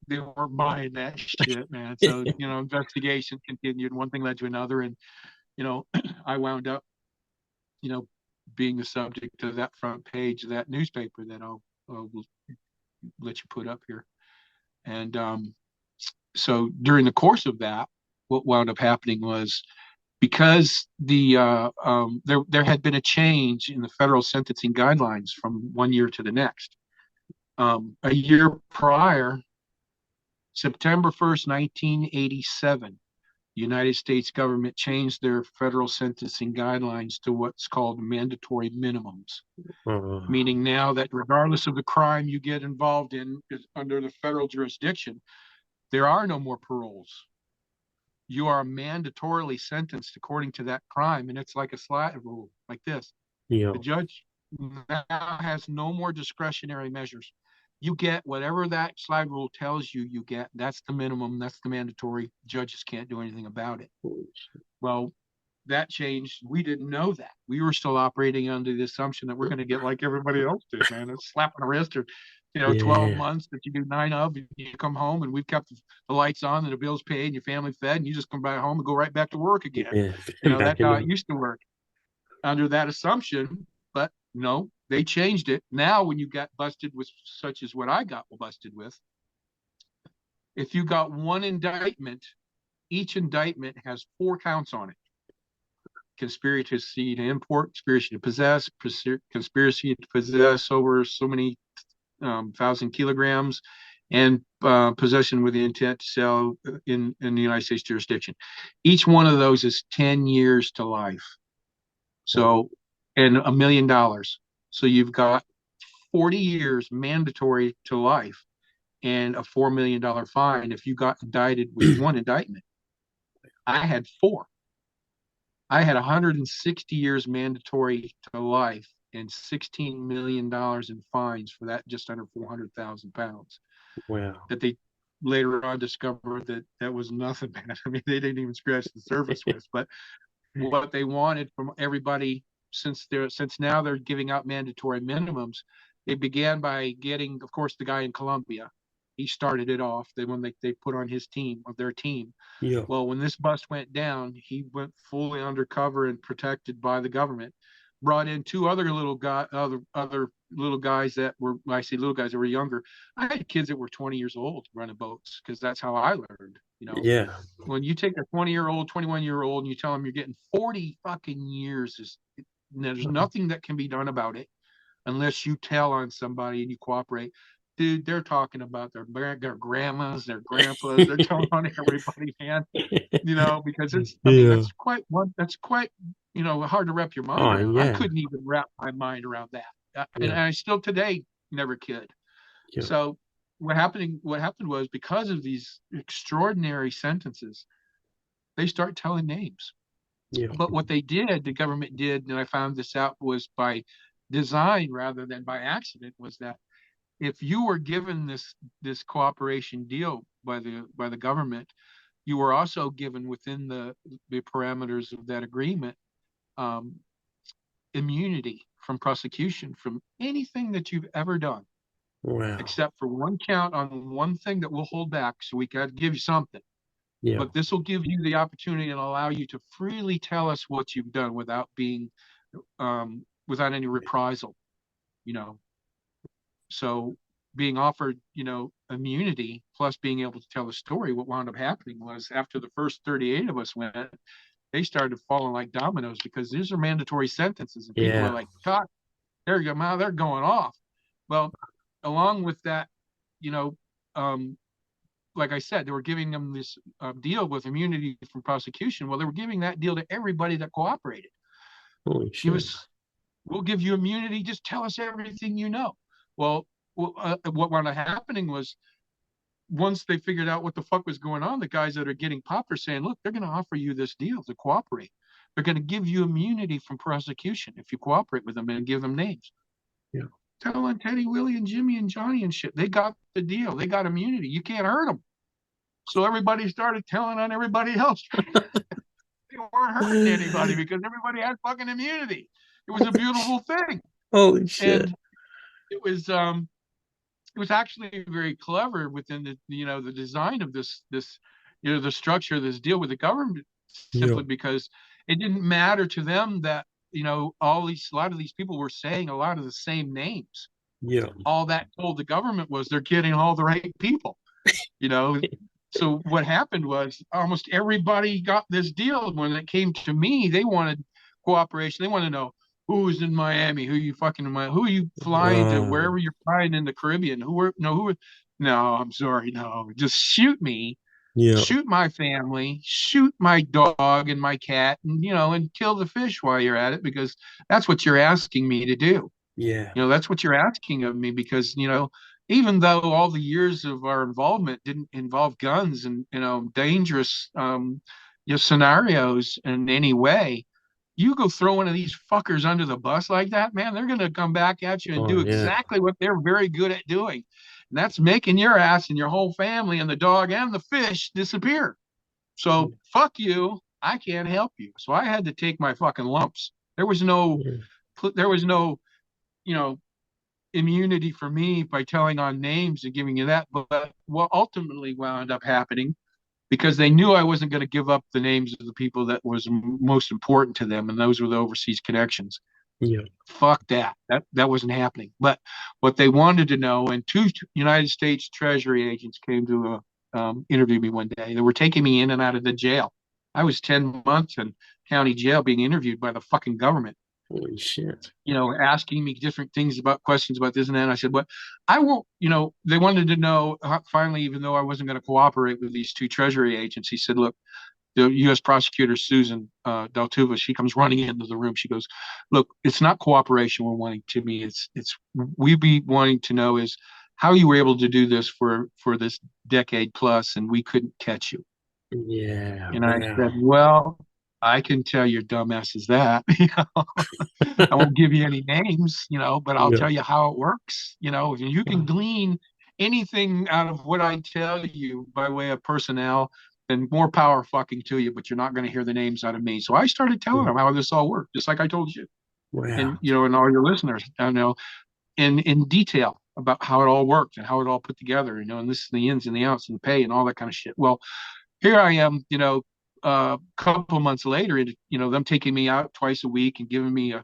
they weren't buying that shit, man. So, investigation continued. One thing led to another. And, I wound up, being the subject of that front page of that newspaper that I'll let you put up here. And so during the course of that, what wound up happening was, because there had been a change in the federal sentencing guidelines from one year to the next. A year prior, September 1st, 1987, the United States government changed their federal sentencing guidelines to what's called mandatory minimums, meaning now that regardless of the crime you get involved in under the federal jurisdiction, there are no more paroles. You are mandatorily sentenced according to that crime, and it's like a slide rule, like this. Yeah. The judge now has no more discretionary measures. You get whatever that slide rule tells you, you get. That's the minimum. That's the mandatory. Judges can't do anything about it. Well, that changed. We didn't know that. We were still operating under the assumption that we're going to get like everybody else did, man. It's slap on the wrist, or 12 Yeah. months that you do 9 of, and you come home and we've kept the lights on and the bills paid and your family fed, and you just come back home and go right back to work again. Yeah. That's how it used to work under that assumption. But no, they changed it. Now, when you got busted with such as what I got busted with, if you got one indictment, each indictment has 4 counts on it. Conspiracy to import, conspiracy to possess, conspiracy to possess over so many 1,000 kilograms, and possession with the intent to sell in the United States jurisdiction. Each one of those is 10 years to life. So, and $1 million. So you've got 40 years mandatory to life and a $4 million fine if you got indicted with one indictment. I had 4. I had 160 years mandatory to life and $16 million in fines for that, just under 400,000 pounds. Wow. That they later on discovered that was nothing, man. I mean, they didn't even scratch the surface with. But what they wanted from everybody, since now they're giving out mandatory minimums, they began by getting, of course, the guy in Colombia. He started it off. When they put on their team. Yeah. Well, when this bust went down, he went fully undercover and protected by the government. Brought in 2 other little guys that were, I say little guys that were younger. I had kids that were 20 years old running boats, because that's how I learned. Yeah. When you take a 20-year-old, 21-year-old, and you tell them you're getting 40 fucking years, there's nothing that can be done about it unless you tell on somebody and you cooperate. Dude, they're talking about their grandmas, their grandpas. They're telling on everybody, man. Because that's quite hard to wrap your mind around. I couldn't even wrap my mind around that, and I still today never could. Yeah. So what happened was, because of these extraordinary sentences, they start telling names. Yeah. But what the government did, and I found this out, was by design rather than by accident, was that if you were given this cooperation deal by the government, you were also given within the parameters of that agreement um, immunity from prosecution from anything that you've ever done, Wow. except for one count on one thing that we'll hold back. So we got to give you something, Yeah. but this will give you the opportunity and allow you to freely tell us what you've done without being without any reprisal, you know. So being offered, immunity plus being able to tell the story, what wound up happening was after the first 38 of us went, they started falling like dominoes because these are mandatory sentences and people are Yeah. like, God, they're going off. Well, along with that, you know, um, like I said, they were giving them this deal with immunity from prosecution. Well, they were giving that deal to everybody that cooperated. Holy Give shit. us, we'll give you immunity. Just tell us everything you know. Well, what wound up happening was once they figured out what the fuck was going on, the guys that are getting popped are saying, look, they're going to offer you this deal to cooperate. They're going to give you immunity from prosecution if you cooperate with them and give them names. Yeah. Telling Teddy, Willie, and Jimmy and Johnny and shit, they got the deal. They got immunity. You can't hurt them. So everybody started telling on everybody else. They weren't hurting anybody because everybody had fucking immunity. It was a beautiful thing. Holy shit. And it was actually very clever within the design of this the structure of this deal with the government, Yeah. simply because it didn't matter to them that a lot of these people were saying a lot of the same names. Yeah. All that told the government was they're getting all the right people, you know. So what happened was almost everybody got this deal. When it came to me, they wanted cooperation. They want to know who's in Miami, who are you flying to, Wow. wherever you're flying in the Caribbean, no, I'm sorry, no, just shoot me, Yeah. shoot my family, shoot my dog and my cat, and kill the fish while you're at it, because that's what you're asking me to do. Yeah. That's what you're asking of me, because even though all the years of our involvement didn't involve guns and dangerous scenarios in any way, you go throw one of these fuckers under the bus like that, man, they're going to come back at you and Oh do yeah. exactly what they're very good at doing, and that's making your ass and your whole family and the dog and the fish disappear. So fuck you, I can't help you. So I had to take my fucking lumps. Yeah. There was no you know immunity for me by telling on names and giving you that. But what ultimately wound up happening, because they knew I wasn't going to give up the names of the people that was most important to them, and those were the overseas connections. Yeah. Fuck that. That wasn't happening. But what they wanted to know, and two United States Treasury agents came to interview me one day. They were taking me in and out of the jail. I was 10 months in county jail being interviewed by the fucking government, Holy shit. asking me different things about questions about this and that. And I said, "What? I won't." They wanted to know finally, even though I wasn't going to cooperate with these two Treasury agents. He said, "Look, the U.S. prosecutor Susan Deltuva, she comes running into the room. She goes, "Look, it's not cooperation we're wanting to me. It's we be wanting to know is how you were able to do this for this decade plus, and we couldn't catch you." Yeah. And I said, Wow. "Well, I can tell your dumbasses that." I won't give you any names, but I'll Yeah. tell you how it works. You can glean anything out of what I tell you by way of personnel, and more power fucking to you, but you're not going to hear the names out of me. So I started telling Yeah. them how this all worked, just like I told you, and Wow. and all your listeners, in detail about how it all worked and how it all put together, and this is the ins and the outs and the pay and all that kind of shit. Well, here I am, a couple months later, them taking me out twice a week and giving me a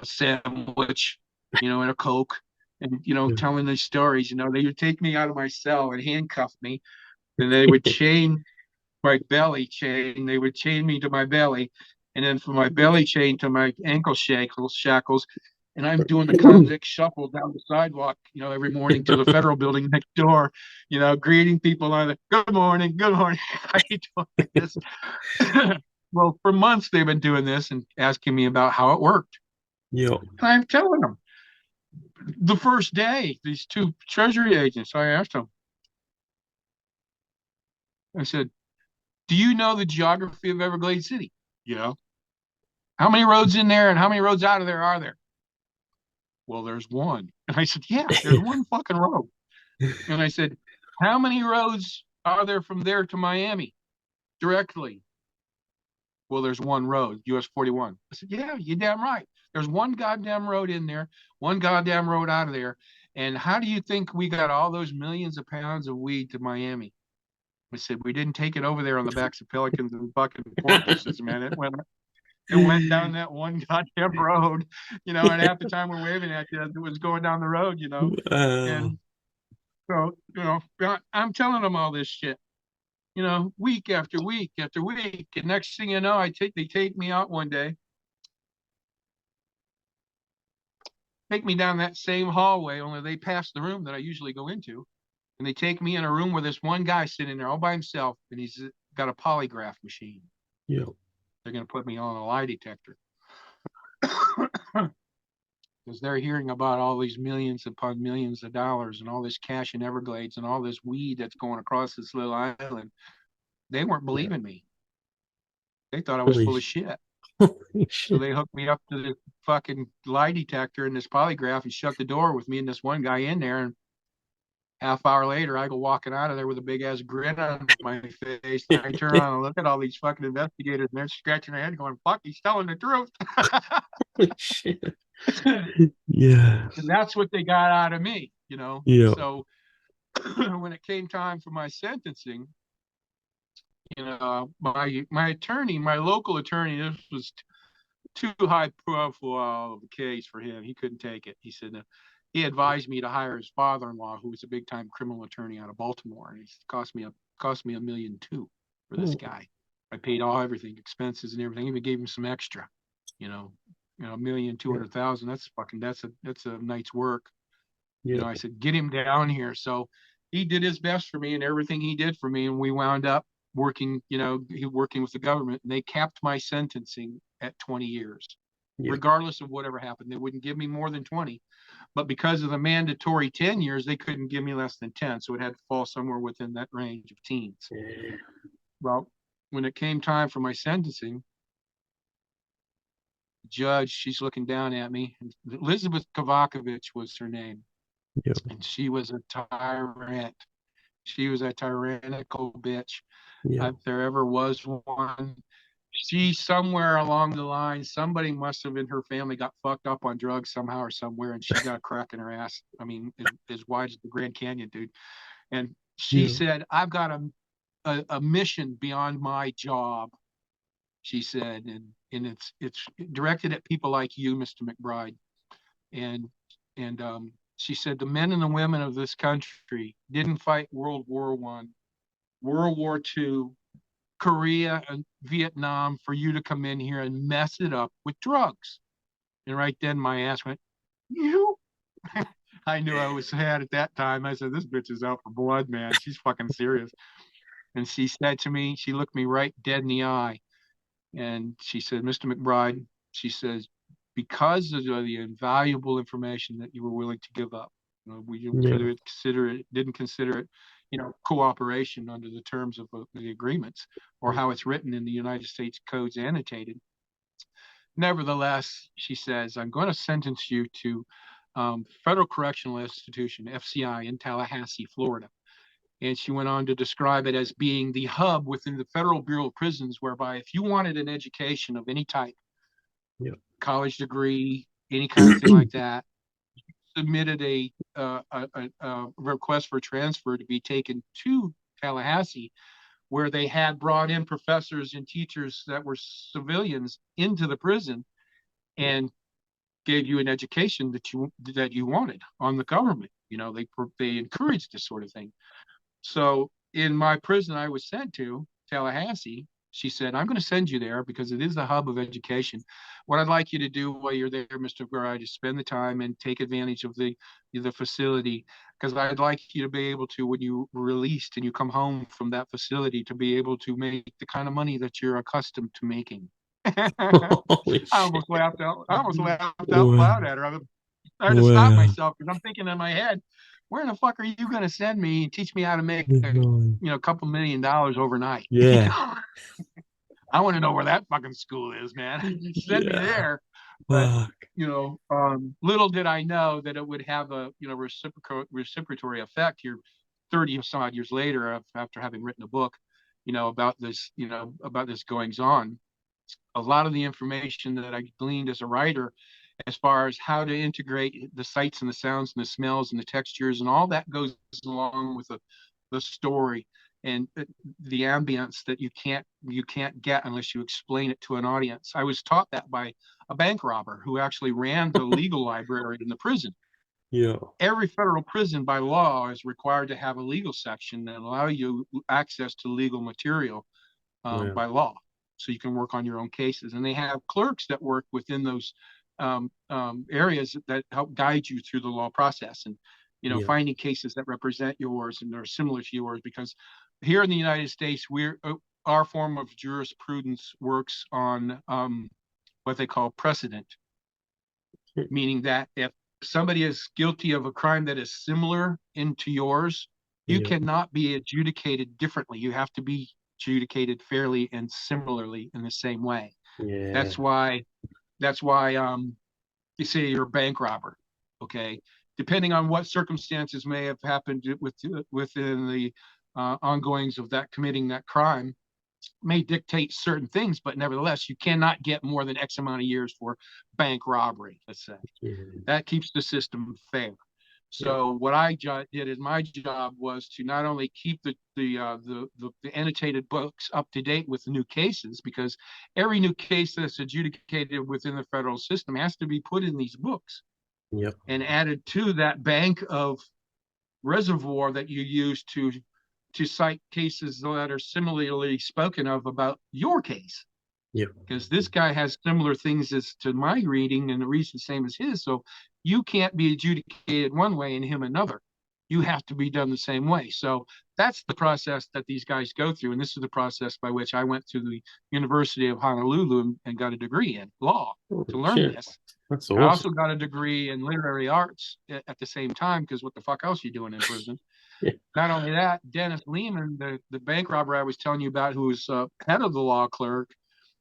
sandwich, and a Coke, and Yeah. telling these stories. They would take me out of my cell and handcuff me, and they would chain my belly chain. They would chain me to my belly, and then from my belly chain to my ankle shackles. And I'm doing the convict shuffle down the sidewalk, every morning to the federal building next door, greeting people on the good morning, good morning. How you doing this? Well, for months they've been doing this and asking me about how it worked. Yeah. And I'm telling them the first day, these two Treasury agents, I asked them, I said, do you know the geography of Everglades City? How many roads in there and how many roads out of there are there? Well, there's one. And I said, yeah, there's one fucking road. And I said, how many roads are there from there to Miami directly? Well, there's one road, US 41. I said, yeah, you're damn right. There's one goddamn road in there, one goddamn road out of there. And how do you think we got all those millions of pounds of weed to Miami? I said, we didn't take it over there on the backs of pelicans and fucking porpoises, man. It went down that one goddamn road, and half the time we're waving at you, it was going down the road, Wow. And so, I'm telling them all this shit, week after week after week. And next thing you know, they take me out one day, take me down that same hallway, only they pass the room that I usually go into. And they take me in a room where this one guy sitting there all by himself, and he's got a polygraph machine. Yep. They're going to put me on a lie detector. Because they're hearing about all these millions upon millions of dollars and all this cash in Everglades and all this weed that's going across this little island. They weren't believing me. They thought I was full of shit. Holy So shit. they hooked me up to this fucking lie detector and this polygraph and shut the door with me and this one guy in there. And half hour later, I go walking out of there with a big ass grin on my face. And I turn around and look at all these fucking investigators, and they're scratching their head, going, "Fuck, he's telling the truth." Holy shit. Yeah. And that's what they got out of me, Yeah. So when it came time for my sentencing, my attorney, my local attorney, this was too high profile of a case for him. He couldn't take it. He said he advised me to hire his father-in-law, who was a big-time criminal attorney out of Baltimore, and it cost me $1.2 million for this guy. I paid everything, expenses and everything. Even gave him some extra, $1,200,000. That's a night's work. Yeah. I said, get him down here. So he did his best for me, and everything he did for me, and we wound up working with the government, and they capped my sentencing at 20 years, regardless of whatever happened. They wouldn't give me more than 20, but because of the mandatory 10 years, they couldn't give me less than 10. So it had to fall somewhere within that range of teens. Yeah. Well, when it came time for my sentencing, the judge, she's looking down at me. Elizabeth Kavakovich was her name. Yep. And she was a tyrant. She was a tyrannical bitch. Yeah. If there ever was one. She, somewhere along the line, somebody must have in her family got fucked up on drugs somehow or somewhere, and she got a crack in her ass. I mean, as wide as the Grand Canyon, dude. And she said, I've got a mission beyond my job, she said, and it's directed at people like you, Mr. McBride. And she said the men and the women of this country didn't fight World War I, World War II, Korea, and Vietnam for you to come in here and mess it up with drugs. And right then my ass went, you. I knew I was sad at that time. I said, this bitch is out for blood, man. She's fucking serious. And she said to me, she looked me right dead in the eye. And she said, Mr. McBride, she says, because of the invaluable information that you were willing to give up, we didn't consider it, cooperation under the terms of the agreements or how it's written in the United States codes annotated. Nevertheless, she says, I'm going to sentence you to Federal Correctional Institution, FCI, in Tallahassee, Florida. And she went on to describe it as being the hub within the Federal Bureau of Prisons, whereby if you wanted an education of any type, college degree, any kind of thing like that, submitted a request for transfer to be taken to Tallahassee, where they had brought in professors and teachers that were civilians into the prison and gave you an education that you wanted on the government. They encouraged this sort of thing. So in my prison I was sent to, Tallahassee, she said, I'm going to send you there because it is the hub of education. What I'd like you to do while you're there, Mr. McBride, is spend the time and take advantage of the facility, because I'd like you to be able to, when you released and you come home from that facility, to be able to make the kind of money that you're accustomed to making. Holy I almost laughed out Wow. loud at her. I started to stop myself because I'm thinking in my head, where the fuck are you going to send me and teach me how to make a couple $1 million overnight? Yeah. I want to know where that fucking school is, man. Send me there. But Fuck. little did I know that it would have a reciprocatory effect here 30 some odd years later after having written a book, about this goings on. A lot of the information that I gleaned as a writer, as far as how to integrate the sights and the sounds and the smells and the textures and all that goes along with the story and the ambience that you can't get unless you explain it to an audience. I was taught that by a bank robber who actually ran the legal library in the prison. Yeah. Every federal prison by law is required to have a legal section that allow you access to legal material Yeah. by law, so you can work on your own cases. And they have clerks that work within those areas that help guide you through the law process, and Yeah. finding cases that represent yours and are similar to yours. Because here in the United States, our form of jurisprudence works on what they call precedent, meaning that if somebody is guilty of a crime that is similar into yours, you Yeah. cannot be adjudicated differently. You have to be adjudicated fairly and similarly in the same way. Yeah. That's why you say you're a bank robber. Okay, depending on what circumstances may have happened within the ongoings of that committing that crime, may dictate certain things, but nevertheless, you cannot get more than X amount of years for bank robbery, let's say. Yeah. That keeps the system fair. Yeah. So what I did is my job was to not only keep the annotated books up to date with new cases, because every new case that's adjudicated within the federal system has to be put in these books Yep. and added to that bank of reservoir that you use to cite cases that are similarly spoken of about your case, Yep. because this guy has similar things as to my reading and the reason the same as his. So you can't be adjudicated one way and him another. You have to be done the same way. So that's the process that these guys go through. And this is the process by which I went to the University of Honolulu and got a degree in law to Holy learn shit. this. That's I awesome. also got a degree in literary arts at the same time, because what the fuck else are you doing in prison? Yeah. Not only that, Dennis Lehman, the bank robber I was telling you about, who was head of the law clerk,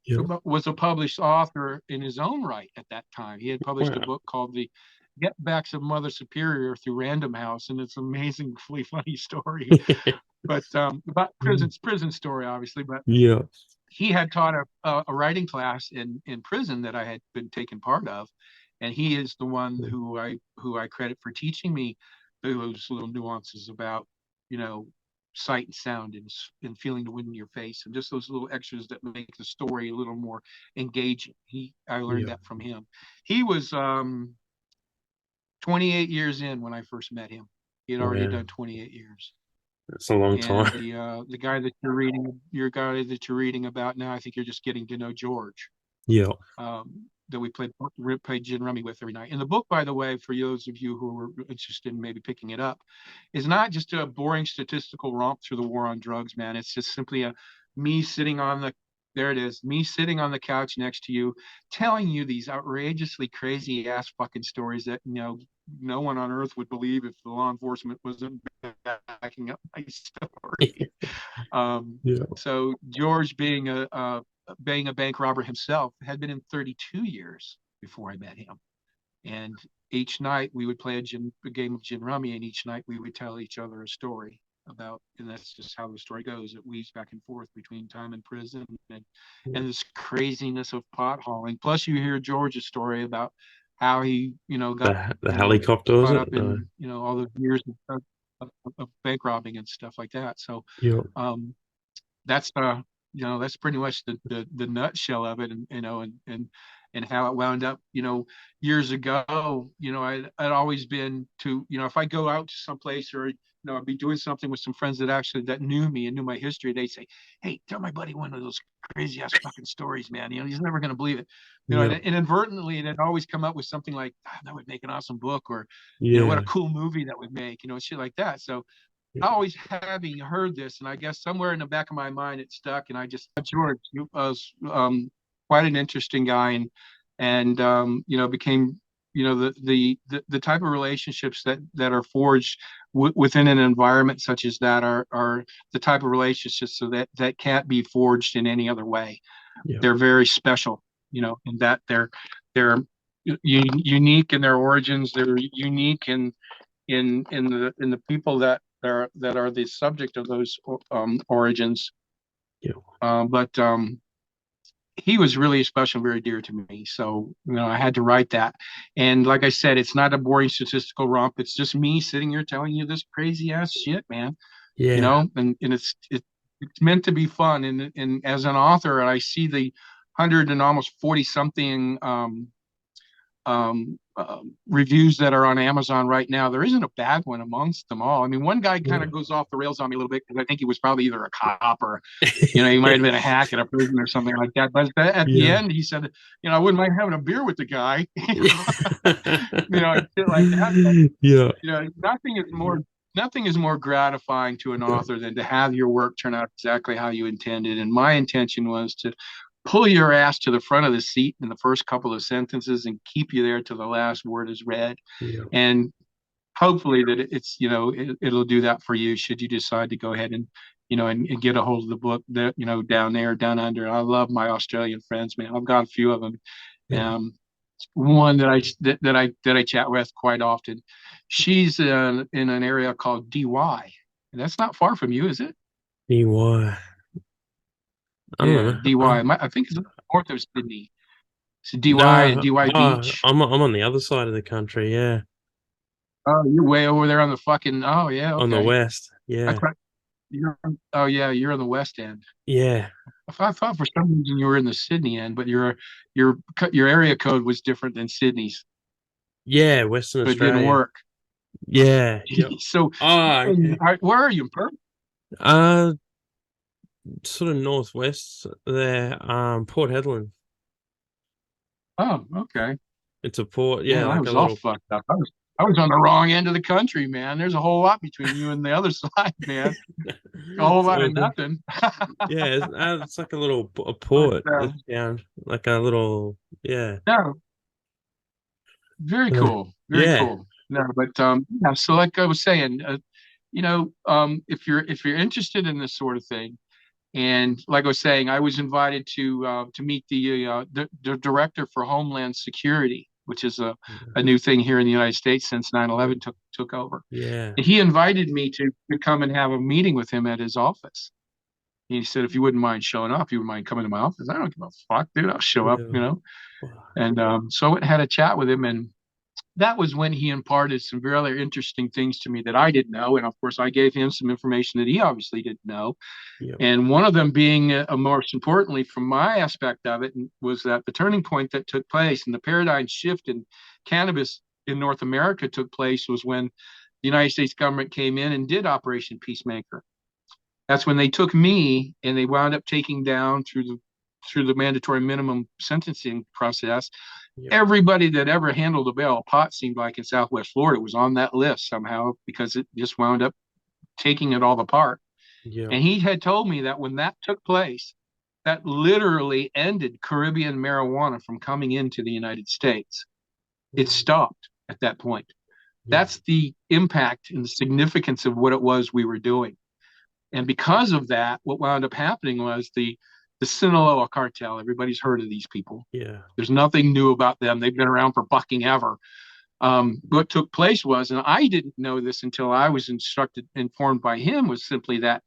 Yep. was a published author in his own right at that time. He had published a Wow. book called The Get Backs of Mother Superior through Random House, and it's an amazingly funny story. But about prison story, obviously. But Yeah. he had taught a writing class in prison that I had been taken part of, and he is the one who I credit for teaching me those little nuances about sight and sound and feeling the wind in your face, and just those little extras that make the story a little more engaging. I learned Yeah. that from him. He was 28 years in when I first met him. He had already Wow. done 28 years. That's a long And time. the guy that you're reading about now, I think you're just getting to know George, Yeah. that we played gin rummy with every night. And the book, by the way, for those of you who are interested in maybe picking it up, is not just a boring statistical romp through the war on drugs, man. It's just simply me sitting on the there it is, me sitting on the couch next to you, telling you these outrageously crazy ass fucking stories that no one on earth would believe if the law enforcement wasn't backing up my story. Um, Yeah. so George, being a bank robber himself, had been in 32 years before I met him. And each night we would play a game of gin rummy, and each night we would tell each other a story and that's just how the story goes. It weaves back and forth between time in prison and this craziness of pot hauling. Plus, you hear George's story about how he, got, The helicopter, was caught it? up No. in, all the years of bank robbing and stuff like that. So, Yeah. um, that's that's pretty much the nutshell of it, and and how it wound up. Years ago, I'd always been to, if I go out to some place, or I'd be doing something with some friends that knew me and knew my history. They'd say, "Hey, tell my buddy one of those crazy ass fucking stories, man. He's never gonna believe it." And Yeah. inadvertently, they'd always come up with something like, "That would make an awesome book," or what a Yeah. cool movie that would make, shit like that. So Yeah. always having heard this, and I guess somewhere in the back of my mind it stuck, and I just George was quite an interesting guy, and became the type of relationships that are forged within an environment such as that are the type of relationships so that can't be forged in any other way. Yeah. They're very special, in that They're unique in their origins. They're unique in the people that are the subject of those origins. Yeah. But he was really special, very dear to me. So, I had to write that. And like I said, it's not a boring statistical romp. It's just me sitting here telling you this crazy ass shit, man. Yeah. And it's meant to be fun. And as an author, I see the 100 and almost 40 something reviews that are on Amazon right now. There isn't a bad one amongst them all. I mean, one guy kind of goes off the rails on me a little bit because I think he was probably either a cop or, he might have been a hack at a prison or something like that. But at the Yeah. end, he said, I wouldn't mind having a beer with the guy, Yeah. shit like that. But, Yeah. nothing is more gratifying to an author than to have your work turn out exactly how you intended. And my intention was to pull your ass to the front of the seat in the first couple of sentences and keep you there till the last word is read. Yeah. And hopefully that it'll do that for you should you decide to go ahead and and get a hold of the book that down there, down under. I love my Australian friends, man. I've got a few of them. Yeah. One that I chat with quite often, she's in an area called DY, and that's not far from you, is it? EY. I don't Yeah, know. DY. I think it's north of Sydney. So DY and No, DY Beach. I'm on the other side of the country. Yeah, Oh, you're way over there on the fucking. Oh yeah, on the okay. west. I Yeah, thought oh yeah, you're on the west end. yeah, I thought for some reason you were in the Sydney end, but your area code was different than Sydney's, yeah. Western so it didn't Australia. work. Yeah, yeah. So, Oh, okay. where are you in Perth? Uh, Sort of northwest there. Port Hedland. Oh, okay. It's a port. Yeah, Man, I like a was all little. fucked up. I was on the wrong end of the country, man. There's a whole lot between you and the other side, man. A whole It's lot all of good. nothing. Yeah, it's like a little a But port. It's down like a little. Yeah. no, very Uh, cool, very yeah. cool. No, but yeah. So like I was saying, if you're interested in this sort of thing, and like I was saying, I was invited to meet the director for Homeland Security, which is a new thing here in the United States since 9/11 took over. Yeah. And he invited me to come and have a meeting with him at his office. He said, if you wouldn't mind showing up, you would mind coming to my office. I don't give a fuck, dude. I'll show up, Yeah. And so I had a chat with him, and that was when he imparted some really interesting things to me that I didn't know. And of course, I gave him some information that he obviously didn't know. Yeah. And one of them being, most importantly, from my aspect of it, was that the turning point that took place and the paradigm shift in cannabis in North America took place was when the United States government came in and did Operation Peacemaker. That's when they took me and they wound up taking down through the mandatory minimum sentencing process. Yeah. Everybody that ever handled a bale of pot seemed like in Southwest Florida was on that list somehow because it just wound up taking it all apart. Yeah. And he had told me that when that took place, that literally ended Caribbean marijuana from coming into the United States. It stopped at that point. Yeah. That's the impact and the significance of what it was we were doing. And because of that, what wound up happening was the Sinaloa cartel. Everybody's heard of these people. Yeah. There's nothing new about them. They've been around for fucking ever. What took place was, and I didn't know this until I was informed by him, was simply that,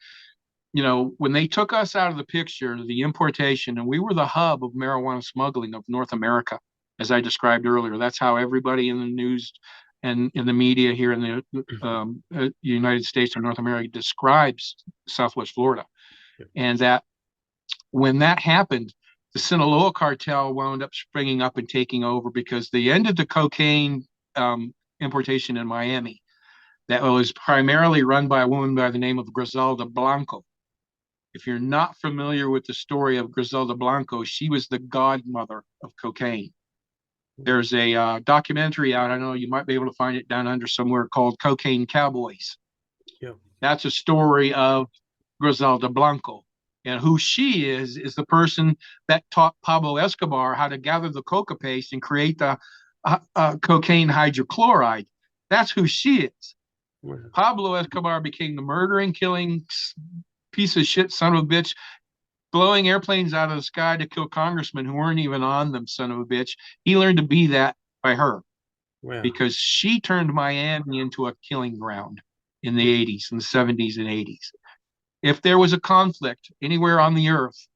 when they took us out of the picture, the importation, and we were the hub of marijuana smuggling of North America, as I described earlier. That's how everybody in the news and in the media here in the United States or North America describes Southwest Florida. Yeah. And that when that happened, the Sinaloa cartel wound up springing up and taking over because they ended the cocaine importation in Miami that was primarily run by a woman by the name of Griselda Blanco. If you're not familiar with the story of Griselda Blanco, she was the godmother of cocaine. There's a documentary out, I know you might be able to find it down under somewhere, called Cocaine Cowboys. Yeah. That's a story of Griselda Blanco. And who she is the person that taught Pablo Escobar how to gather the coca paste and create the cocaine hydrochloride. That's who she is. Yeah. Pablo Escobar became the murdering, killing piece of shit son of a bitch blowing airplanes out of the sky to kill congressmen who weren't even on them, son of a bitch. He learned to be that by her Wow. because she turned Miami into a killing ground in the 80s and the 70s and 80s. If there was a conflict anywhere on the earth,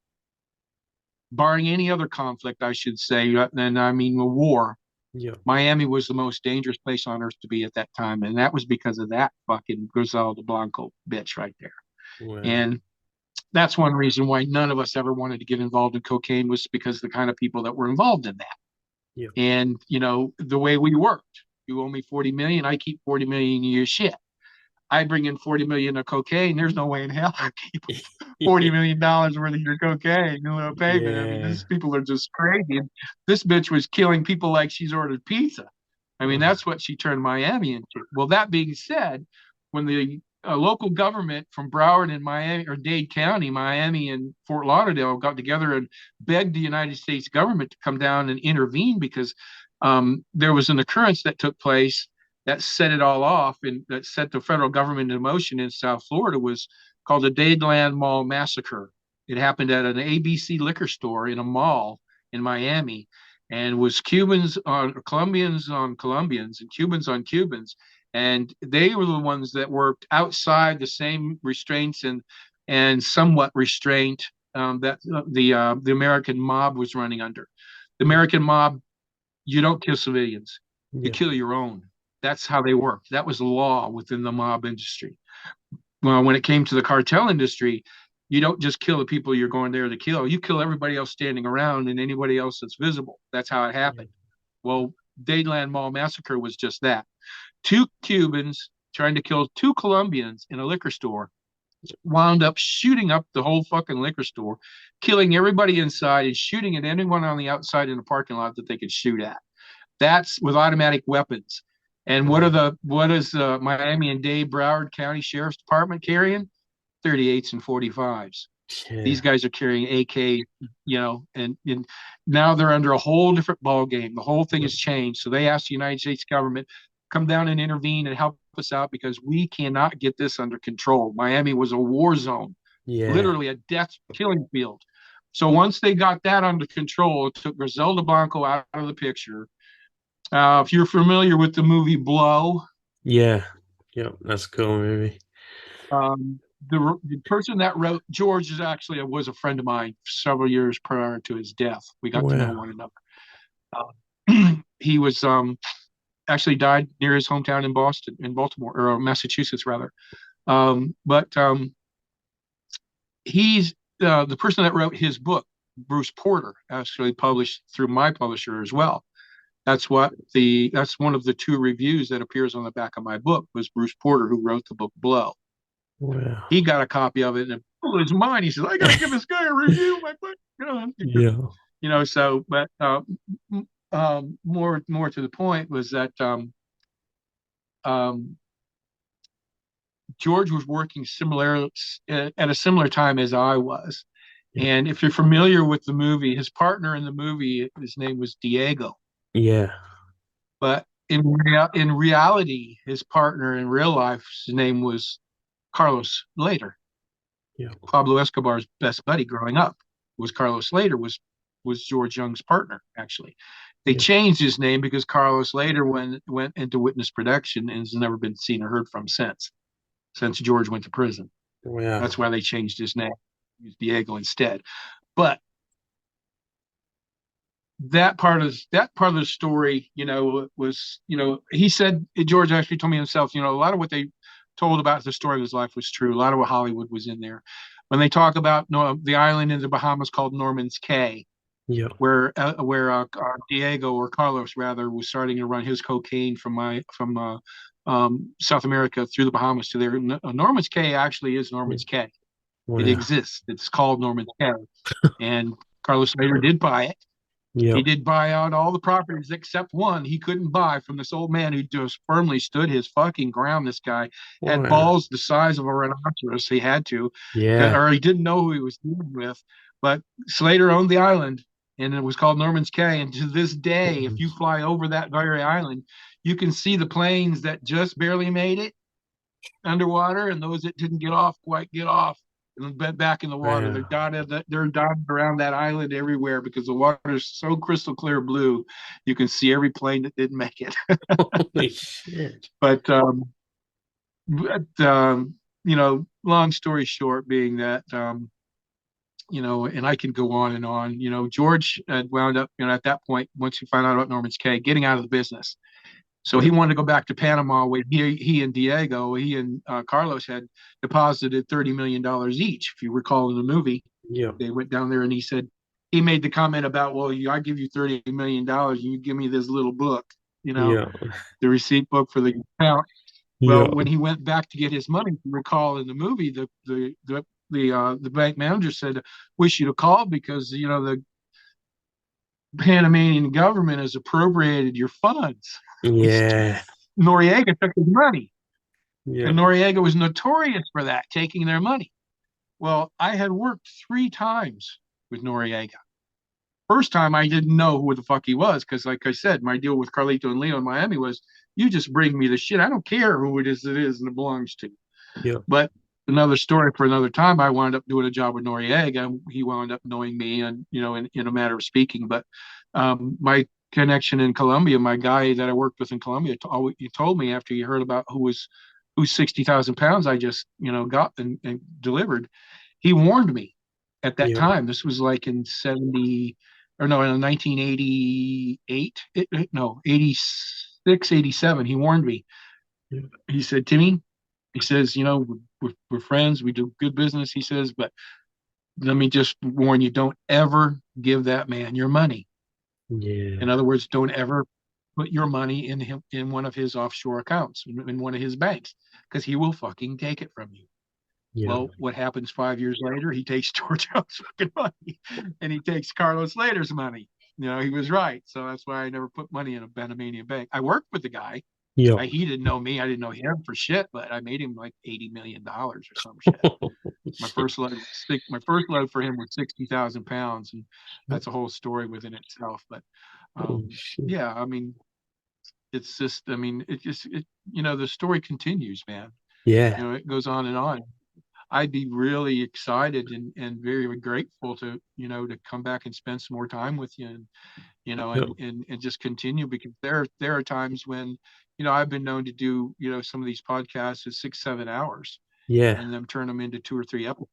barring any other conflict, I should say, and I mean a war, Yeah. Miami was the most dangerous place on earth to be at that time. And that was because of that fucking Griselda Blanco bitch right there. Wow. And that's one reason why none of us ever wanted to get involved in cocaine was because the kind of people that were involved in that. Yeah. And, the way we worked, you owe me 40 million, I keep 40 million of your shit. I bring in 40 million of cocaine. There's no way in hell I keep $40 million worth of your cocaine. You know, payment. I mean, Yeah. these people are just crazy. And this bitch was killing people like she's ordered pizza. I mean, Wow. that's what she turned Miami into. Well, that being said, when the local government from Broward and Miami or Dade County, Miami and Fort Lauderdale got together and begged the United States government to come down and intervene because there was an occurrence that took place that set it all off and that set the federal government in motion in South Florida was called the Dadeland Mall Massacre. It happened at an ABC liquor store in a mall in Miami and was Cubans on Colombians on Colombians and Cubans on Cubans. And they were the ones that worked outside the same restraints and somewhat restraint that the American mob was running under. The Yeah. American mob, you don't kill civilians, you Yeah. kill your own. That's how they worked. That was the law within the mob industry. Well, when it came to the cartel industry, you don't just kill the people you're going there to kill. You kill everybody else standing around and anybody else that's visible. That's how it Yeah. happened. Well, Dadeland Mall Massacre was just that. Two Cubans trying to kill two Colombians in a liquor store wound up shooting up the whole fucking liquor store, killing everybody inside and shooting at anyone on the outside in the parking lot that they could shoot at. That's with automatic weapons. And Wow. what is Miami and Dade Broward County Sheriff's Department carrying? 38s and 45s. These Yeah. guys are carrying AK, and now they're under a whole different ball game. The whole thing Yeah. has changed. So they asked the United States government come down and intervene and help us out because we cannot get this under control. Miami was a war zone, Yeah. literally a death killing field. So once they got that under control, it took Griselda Blanco out of the picture. If you're familiar with the movie Blow, Yeah. Yep. That's a cool movie. um, the person that wrote George is actually was a friend of mine several years prior to his death. We got to know Wow. one another. He was actually died near his hometown in Boston, in Baltimore, or Massachusetts rather. But he's the person that wrote his book. Bruce Porter actually published through my publisher as well. That's one of the two reviews that appears on the back of my book was Bruce Porter, who wrote the book Blow. Wow. He got a copy of it and it blew his mind. He says, "I got to give this guy a review." My book, Yeah. So, but more to the point was that um, George was working similar at a similar time as I was. Yeah. And if you're familiar with the movie, his partner in the movie, his name was Diego. Yeah. But in reality, his partner in real life, his name was Carlos Later. Yeah. Pablo Escobar's best buddy growing up was Carlos Later, was George Young's partner, actually. They Yeah. changed his name because Carlos Later went into witness protection and has never been seen or heard from since George went to prison. Wow. That's why they changed his name, used Diego instead. But that part of the story, was, he said, George actually told me himself, a lot of what they told about the story of his life was true. A lot of what Hollywood was in there. When they talk about the island in the Bahamas called Norman's Cay, Yeah. where Diego, or Carlos rather, was starting to run his cocaine from South America through the Bahamas to there. Norman's Cay actually is Yeah. Norman's Cay. It Wow. exists. It's called Norman's Cay, and Carlos later did buy it. He Yep. did buy out all the properties except one he couldn't buy from this old man who just firmly stood his fucking ground. This guy had Wow. balls the size of a rhinoceros. He had to, Yeah. or he didn't know who he was dealing with. But Slater owned the island, and it was called Norman's Cay. And to this day, if you fly over that very island, you can see the planes that just barely made it underwater and those that didn't quite get off. back in the water. Wow. They're dotted around that island everywhere because the water is so crystal clear blue. You can see every plane that didn't make it. Holy shit. But long story short, being that and I can go on and on. George had wound up, at that point, once he found out about Norman's Cay, getting out of the business. So he Yep. wanted to go back to Panama where he and Carlos had deposited $30 million each. If you recall in the movie, Yep. they went down there and he made the comment about, well, I give you $30 million and you give me this little book, Yep. the receipt book for the account. Well, Yep. when he went back to get his money, if you recall in the movie, the bank manager said, "Wish you'd have called because the Panamanian government has appropriated your funds." Yeah. Noriega took his money, and Yep. Noriega was notorious for that, taking their money. Well, I had worked 3 times with Noriega. First time I didn't know who the fuck he was because, like I said, my deal with Carlito and Leo in Miami was, you just bring me the shit. I don't care who it is and it belongs to. Yep. But another story for another time. I wound up doing a job with Noriega. He wound up knowing me, and in a matter of speaking. But my connection in Colombia, my guy that I worked with in Colombia, he told me after he heard about who's 60,000 pounds I just got and delivered. He warned me at that Yep. time. This was like in 70 or no, in 1988, no, 86, 87. He warned me. Yep. He said, Timmy, he says, we're friends, we do good business. He says, but let me just warn you, don't ever give that man your money. In Yeah. other words, don't ever put your money in one of his offshore accounts, in one of his banks, because he will fucking take it from you. Yep. Well, what happens 5 years later? He takes George Jones' fucking money, and he takes Carlos Slater's money. He was right. So that's why I never put money in a Panamanian bank. I worked with the guy. Yep. He didn't know me. I didn't know him for shit, but I made him like $80 million or some shit. My Shit. first load, my first load for him was 60,000 pounds, and that's a whole story within itself. But Holy shit. yeah, I mean, it's just, I mean, the story continues, man. Yeah. It goes on and on. I'd be really excited and very grateful to come back and spend some more time with you, and Yep. and just continue, because there are times when I've been known to do some of these podcasts at 6 7 hours Yeah. and then turn them into 2 or 3 episodes.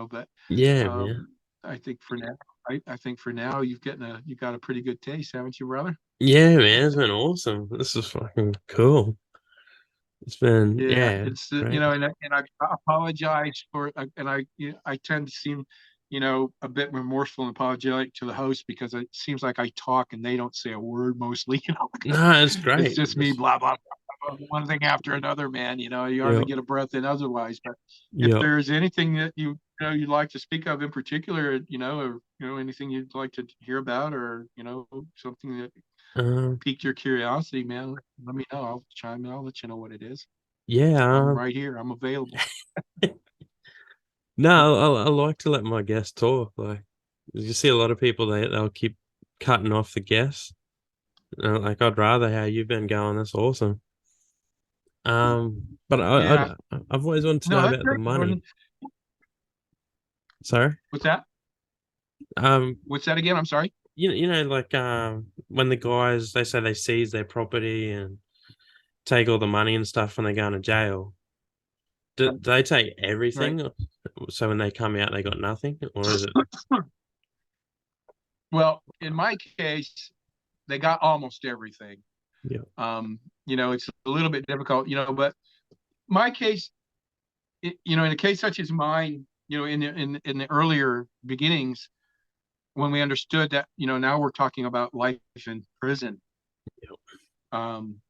But Yeah, man. um, I think for now, I think for now you've got a pretty good taste, haven't you, brother? Yeah, man. It's been awesome. This is fucking cool. It's been, Yeah, yeah, it's great. and I apologize for, and I tend to seem a bit remorseful and apologetic to the host because it seems like I talk and they don't say a word mostly. No, it's It's great. just me blah blah blah, blah, one thing after another, man. You hardly Yep. get a breath in otherwise. But if Yep. there's anything that you'd like to speak of in particular, or anything you'd like to hear about, or something that Um, piqued your curiosity, man, let me know. I'll chime in. I'll let you know what it is. I'm yeah. right here. I'm available. No, I like to let my guests talk. Like, you see a lot of people, they'll keep cutting off the guests. Like, I'd rather how you've been going. That's awesome. But Yeah. I've always wanted to No, know that's about the great, money. Gordon. Sorry. What's that? Um, What's that again? I'm sorry. like when the guys they say they seize their property and take all the money and stuff when they go into jail. Do they take Right. everything? So when they come out, they got nothing, or is it? Well, in my case, they got almost everything. Yeah. It's a little bit difficult, but my case, in a case such as mine, in the earlier beginnings, when we understood that, now we're talking about life in prison. Yep. Um,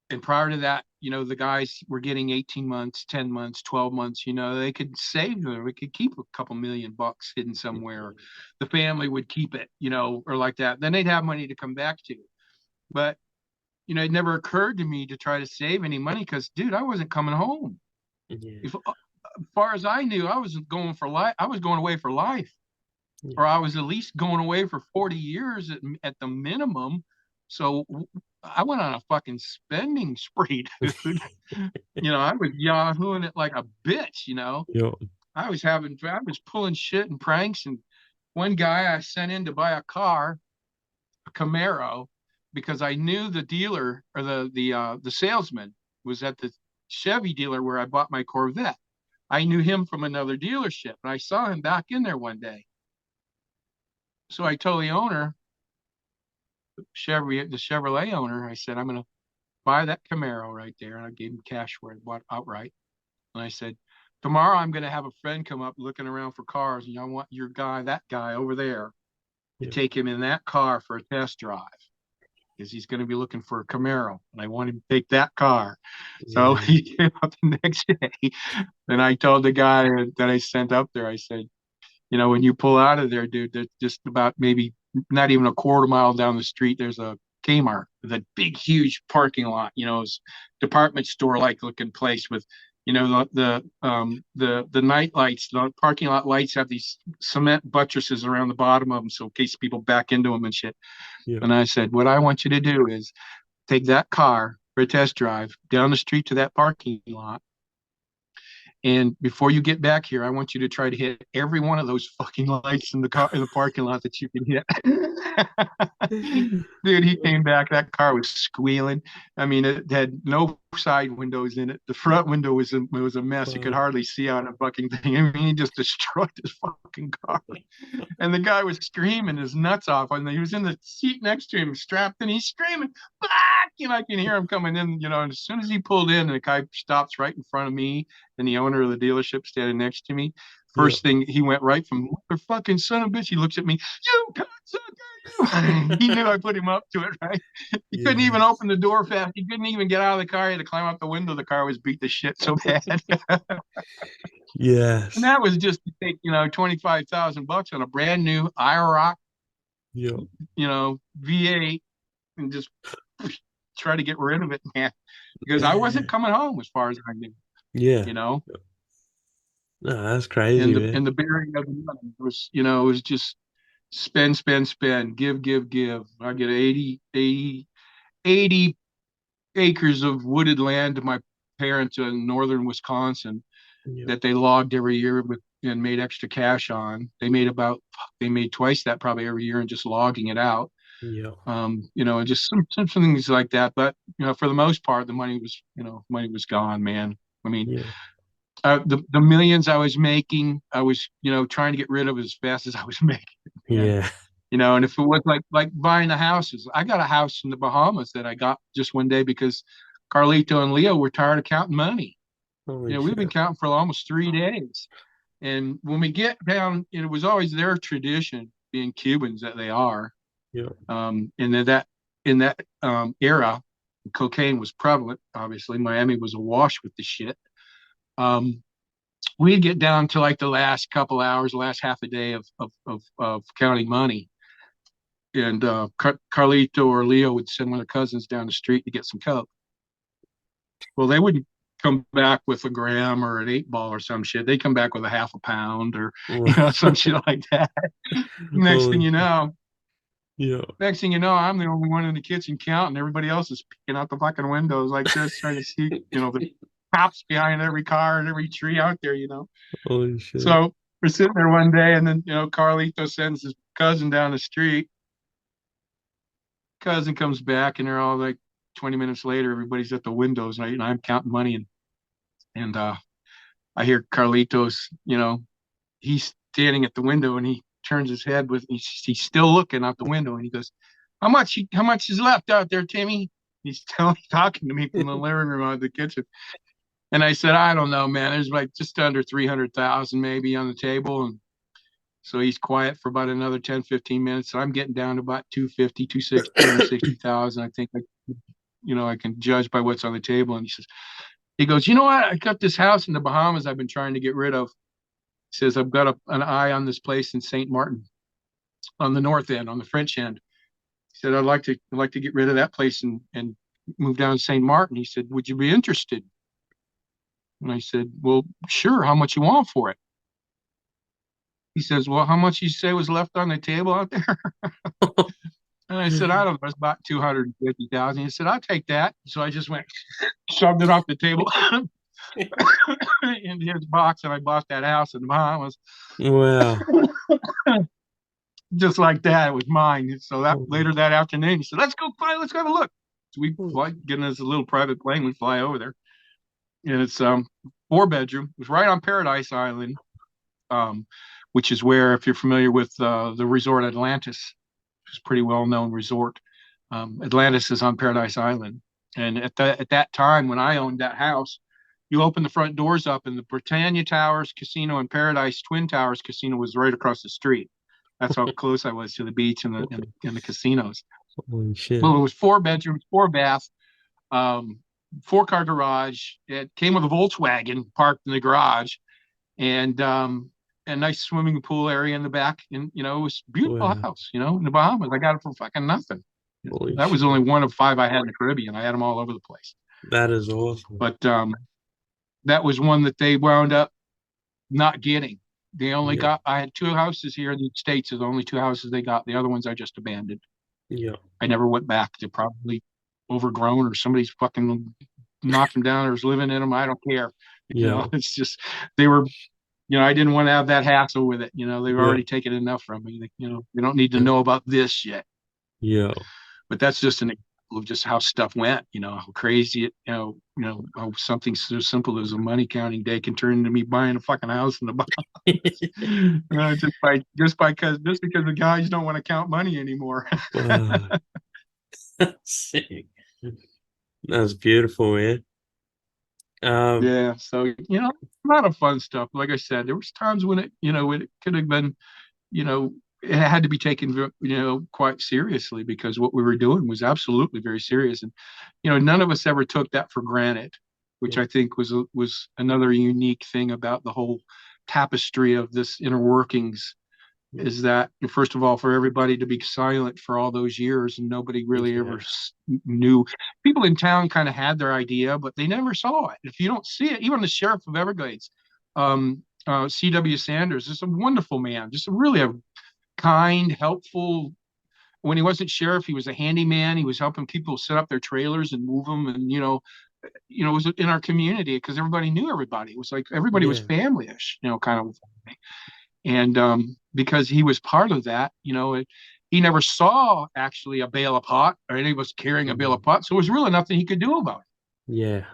and prior to that, the guys were getting 18 months, 10 months, 12 months. They could save them. We could keep a couple $1 million hidden somewhere. The family would keep it, or like that. Then they'd have money to come back to. But, it never occurred to me to try to save any money because, dude, I wasn't coming home. Yeah. As far as I knew, I was going for life. I was going away for life, Yeah. or I was at least going away for 40 years at the minimum. So I went on a fucking spending spree, dude. I was yahooing it like a bitch. Yeah. I was pulling shit and pranks. And one guy I sent in to buy a car, a Camaro, because I knew the dealer or the salesman was at the Chevy dealer where I bought my Corvette. I knew him from another dealership, and I saw him back in there one day. So I told the owner, the Chevrolet owner, I said, I'm going to buy that Camaro right there. And I gave him cash for it, bought outright. And I said, tomorrow I'm going to have a friend come up looking around for cars, and I want that guy over there, to Yeah. take him in that car for a test drive because he's going to be looking for a Camaro, and I want him to take that car. So Yeah. he came up the next day, and I told the guy that I sent up there, I said, when you pull out of there, dude, there's just about maybe not even a quarter mile down the street, there's a Kmart, the big, huge parking lot, it's department store like looking place with, the night lights, the parking lot lights have these cement buttresses around the bottom of them, so in case people back into them and shit. Yeah. And I said, what I want you to do is take that car for a test drive down the street to that parking lot. And before you get back here, I want you to try to hit every one of those fucking lights in the parking lot that you can hit. Dude, he came back. That car was squealing. I mean, it had no side windows in it. The front window was a mess. You could hardly see out a fucking thing. I mean, he just destroyed his fucking car. And the guy was screaming his nuts off. And he was in the seat next to him, strapped in. He's screaming, "Fuck!" I can hear him coming in. And as soon as he pulled in, and the guy stops right in front of me, and the owner of the dealership standing next to me. Yeah. First thing, he went right from motherfucking son of a bitch. He looks at me, you cocksucker, you. He knew I put him up to it, right? He couldn't even Yes. open the door fast. He couldn't even get out of the car. He had to climb out the window. The car was beat to shit so bad. And Yes. that was just to take, $25,000 on a brand new IROC, Yeah. V8, and just try to get rid of it, man. Because I wasn't Yeah. coming home as far as I knew, Yeah. you know. No, that's And crazy, the man. and the bearing of the money was just spend, spend, spend, give, give, give. I get 80 acres of wooded land to my parents in northern Wisconsin Yeah. that they logged every year and made extra cash on. They made twice that probably every year and just logging it out. Yeah. And just some things like that. But for the most part, the money was gone, man. I mean, Yeah. the millions I was making, I was trying to get rid of as fast as I was making it, man. Yeah. And if it was like buying the houses, I got a house in the Bahamas that I got just one day because Carlito and Leo were tired of counting money. Holy We've been shit. counting for almost 3 days. And when we get down, it was always their tradition, being Cubans that they are. Yeah. And that in that era, cocaine was prevalent. Obviously, Miami was awash with the shit. Um, we'd get down to like the last couple hours, the last half a day of counting money, and Carlito or Leo would send one of the cousins down the street to get some coke. Well, they wouldn't come back with a gram or an 8 ball or some shit. They come back with a half a pound or some shit like that. Next thing Holy you shit. know, Yeah. I'm the only one in the kitchen counting. Everybody else is peeking out the fucking windows like this, trying to see, the cops behind every car and every tree out there. Holy shit. So we're sitting there one day, and then Carlito sends his cousin down the street. Cousin comes back, and they're all like 20 minutes later. Everybody's at the windows, and I'm counting money, and I hear Carlitos. He's standing at the window, and he turns his head he's still looking out the window, and he goes, How much is left out there, Timmy?" He's talking to me from the living room out of the kitchen. And I said, I don't know, man. There's like just under 300,000 maybe on the table. And so he's quiet for about another 10, 15 minutes. So I'm getting down to about 250, 260,000. I think, I can judge by what's on the table. And he goes, you know what? I got this house in the Bahamas I've been trying to get rid of. He says, I've got an eye on this place in St. Martin on the north end, on the French end. He said, I'd like to get rid of that place and move down to St. Martin. He said, would you be interested? And I said, well, sure. How much you want for it? He says, well, how much you say was left on the table out there? And I said, I don't know, it's about 250,000. He said, I'll take that. So I just shoved it off the table. in his box, and I bought that house in the Bahamas. Wow. Just like that, it was mine. So that later that afternoon, he said, "Let's go fly. Let's go have a look." So we fly, get in this little private plane. We fly over there, and it's 4 bedroom. It was right on Paradise Island, um, which is where, if you're familiar with the resort Atlantis, which is a pretty well known resort. Atlantis is on Paradise Island, and at that time when I owned that house, you open the front doors up, and the Britannia Towers Casino and Paradise Twin Towers Casino was right across the street. That's how close I was to the beach and the casinos. Holy shit. Well, it was 4 bedrooms, 4 bath, um, 4 car garage. It came with a Volkswagen parked in the garage, and a nice swimming pool area in the back. And it was a beautiful Wow. house. In the Bahamas, I got it for fucking nothing. Holy That was shit. only one of 5 I had in the Caribbean. I had them all over the place. That is awesome. But that was one that they wound up not getting. They only Yeah. got. I had 2 houses here in the States. Are the only 2 houses they got. The other ones I just abandoned. Yeah. I never went back. They're probably overgrown, or somebody's fucking knocked them down or is living in them. I don't care. Yeah. It's just they were. I didn't want to have that hassle with it. They've Yeah. already taken enough from me. They don't need to Yeah. know about this yet. Yeah. But that's just an example of just how stuff went. How crazy it. How something so simple as a money counting day can turn into me buying a fucking house in the just because the guys don't want to count money anymore. Wow. Sick. That's beautiful, man. Yeah, so a lot of fun stuff. Like I said, there was times when it could have been, you know, it had to be taken, quite seriously, because what we were doing was absolutely very serious, and none of us ever took that for granted, which Yeah. I think was another unique thing about the whole tapestry of this inner workings. Is that, first of all, for everybody to be silent for all those years and nobody really Yeah. ever knew. People in town kind of had their idea, but they never saw it. If you don't see it, even the sheriff of Everglades, C.W. Sanders, is a wonderful man, just really a kind, helpful. When he wasn't sheriff, he was a handyman. He was helping people set up their trailers and move them, and it was in our community because everybody knew everybody. It was like everybody was Yeah. family-ish, kind of. And because he was part of that, he never saw actually a bale of pot, or any of us carrying a bale of pot, so it was really nothing he could do about it. Yeah.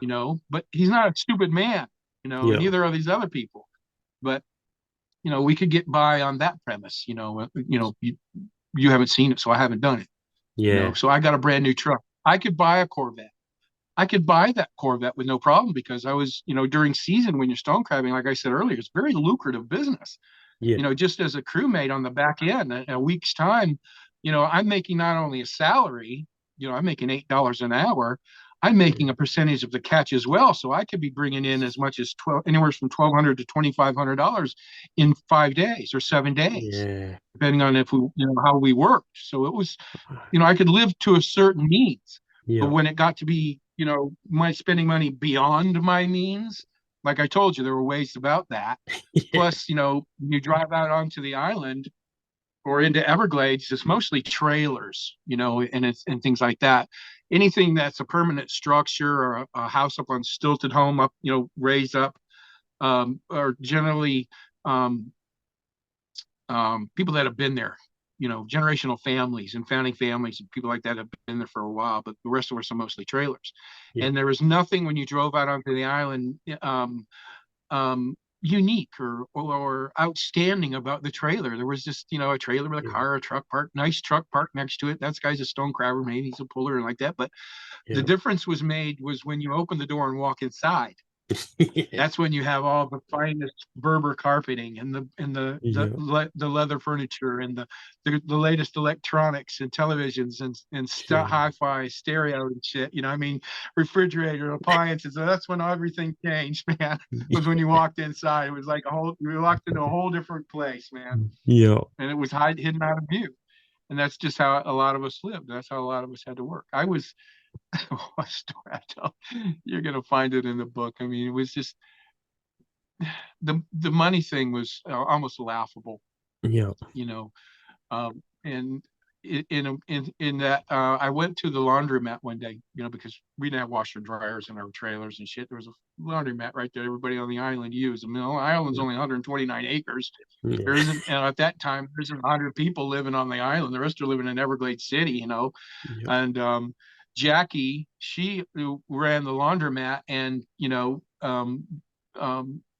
But he's not a stupid man, and Yeah. neither are these other people. But we could get by on that premise. You haven't seen it, so I haven't done it. Yeah. So I got a brand new truck. I could buy a Corvette. I could buy that Corvette with no problem, because I was, during season, when you're stone crabbing, like I said earlier, it's very lucrative business. Yeah. Just as a crewmate on the back end, in a week's time, I'm making not only a salary, I'm making $8 an hour. I'm making a percentage of the catch as well. So I could be bringing in as much as anywhere from $1,200 to $2,500 in 5 days or 7 days, Yeah. depending on if we, how we worked. So it was, I could live to a certain means, but Yeah. when it got to be, my spending money beyond my means, like I told you, there were ways about that. Yeah. Plus, you drive out onto the island or into Everglades, it's mostly trailers, and things like that. Anything that's a permanent structure, or a house up on stilted home up, raised up, are generally um, people that have been there, generational families and founding families and people like that have been there for a while, but the rest of us are mostly trailers. Yeah. And there was nothing when you drove out onto the island unique or outstanding about the trailer. There was just, a trailer with a car, a truck parked, nice truck parked next to it. That guy's a stone crabber, maybe he's a puller and like that. But the Yeah. difference was made was when you open the door and walk inside. Yeah. That's when you have all the finest Berber carpeting and Yeah. the leather furniture and the latest electronics and televisions and hi-fi stereo and shit. Refrigerator, appliances. So that's when everything changed, man. Was when you walked inside. It was like you walked into a whole different place, man. Yeah. And it was hidden out of view. And that's just how a lot of us lived. That's how a lot of us had to work. I was what story I tell. You're gonna find it in the book. I mean, it was just the money thing was almost laughable, Yeah. and in that I went to the laundromat one day, because we didn't have washer dryers in our trailers and shit. There was a laundromat right there. Everybody on the island used. I mean, the island's Yeah. only 129 acres. There Yeah. isn't, and at that time, there isn't 100 people living on the island. The rest are living in Everglades City, Yep. And Jackie, she ran the laundromat, and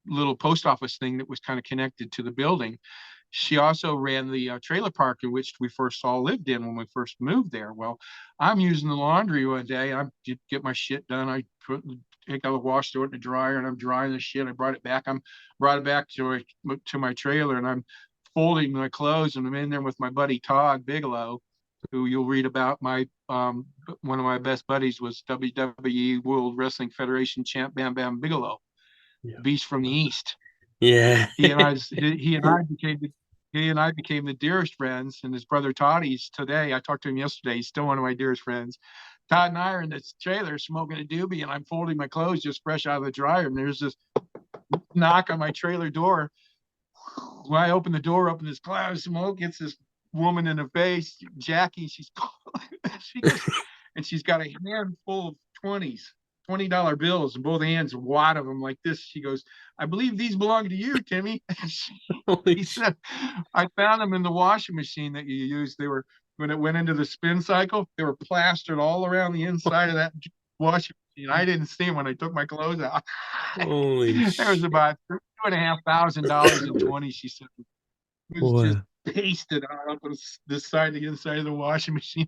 little post office thing that was kind of connected to the building. She also ran the trailer park in which we first all lived in when we first moved there. Well, I'm using the laundry one day. I get my shit done. Take out the wash, throw it in the dryer, and I'm drying the shit. I brought it back to my trailer, and I'm folding my clothes, and I'm in there with my buddy Todd Bigelow, who you'll read about. My one of my best buddies was WWE World Wrestling Federation champ Bam Bam Bigelow, Yeah. Beast from the East. Yeah. He and I became the dearest friends, and his brother Toddy's today. I talked to him yesterday. He's still one of my dearest friends. Todd and I are in this trailer smoking a doobie, and I'm folding my clothes just fresh out of the dryer, and there's this knock on my trailer door. When I open the door up, and this cloud of smoke hits this woman in the face, Jackie. She goes, and she's got a handful of 20s, $20 bills in both hands, a wad of them like this. She goes, I believe these belong to you, Timmy. He said, I found them in the washing machine that you used. They were, when it went into the spin cycle, they were plastered all around the inside of that washing machine. I didn't see them when I took my clothes out. Holy There was shit. about $2,500 in 20. She said it was just Wow. pasted on the side, the inside of the washing machine.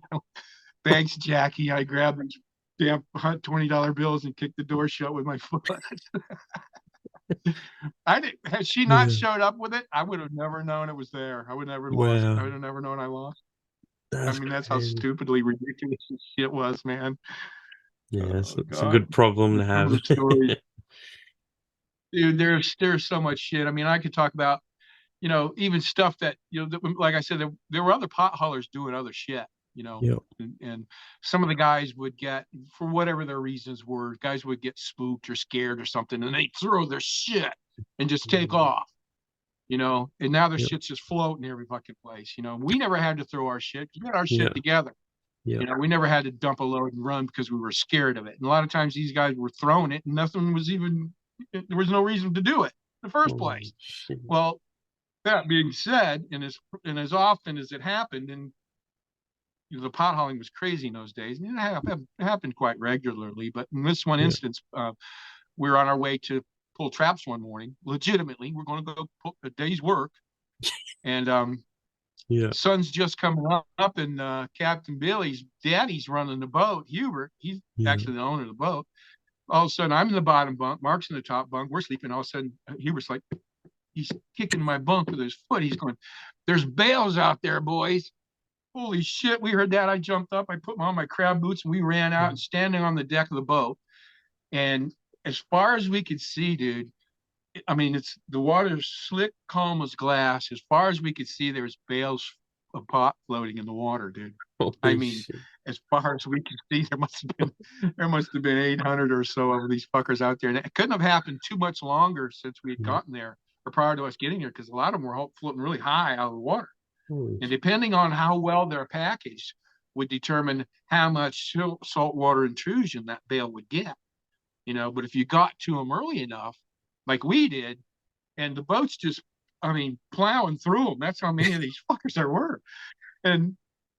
Thanks, Jackie. I grabbed those damn $20 bills and kicked the door shut with my foot. I didn't. Had she not Yeah. showed up with it, I would have never known it was there. I would never lost. I would Wow. have never known I lost. I That's mean, that's how crazy. stupidly ridiculous this shit was, man. Yeah, Oh it's a God, good problem to some of have. the stories, dude. There's so much shit. I mean, I could talk about, even stuff that, like I said, there were other pot haulers doing other shit, Yep. and some of the guys would get, for whatever their reasons were, guys would get spooked or scared or something, and they throw their shit and just take off, and now their Yep. shit's just floating every fucking place. We never had to throw our shit. We had our shit Yeah. together. Yep. We never had to dump a load and run because we were scared of it. And a lot of times these guys were throwing it and nothing was even, there was no reason to do it in the first Holy place. shit. Well, that being said, and as often as it happened, and the pot was crazy in those days, and it happened quite regularly. But in this one Yeah. instance, we were on our way to pull traps one morning. Legitimately, we're going to go pull a day's work, and Yeah. sun's just coming up, and Captain Billy's daddy's running the boat. Hubert, he's Yeah. actually the owner of the boat. All of a sudden, I'm in the bottom bunk. Mark's in the top bunk. We're sleeping. All of a sudden, Hubert's like, he's kicking my bunk with his foot. He's going, "There's bales out there, boys." Holy shit, we heard that. I jumped up. I put on my crab boots, and we ran out and standing on the deck of the boat. And as far as we could see, dude, I mean, it's the water's slick, calm as glass. As far as we could see, there was bales of pot floating in the water, dude. I Holy mean, shit. as far as we could see, there must have been 800 or so of these fuckers out there, and it couldn't have happened too much longer since we had Yeah. gotten there or prior to us getting there, because a lot of them were floating really high out of the water. Holy And shit. depending on how well they're packaged, would determine how much saltwater intrusion that bale would get. But if you got to them early enough, like we did, and the boats just, I mean, plowing through them. That's how many of these fuckers there were. And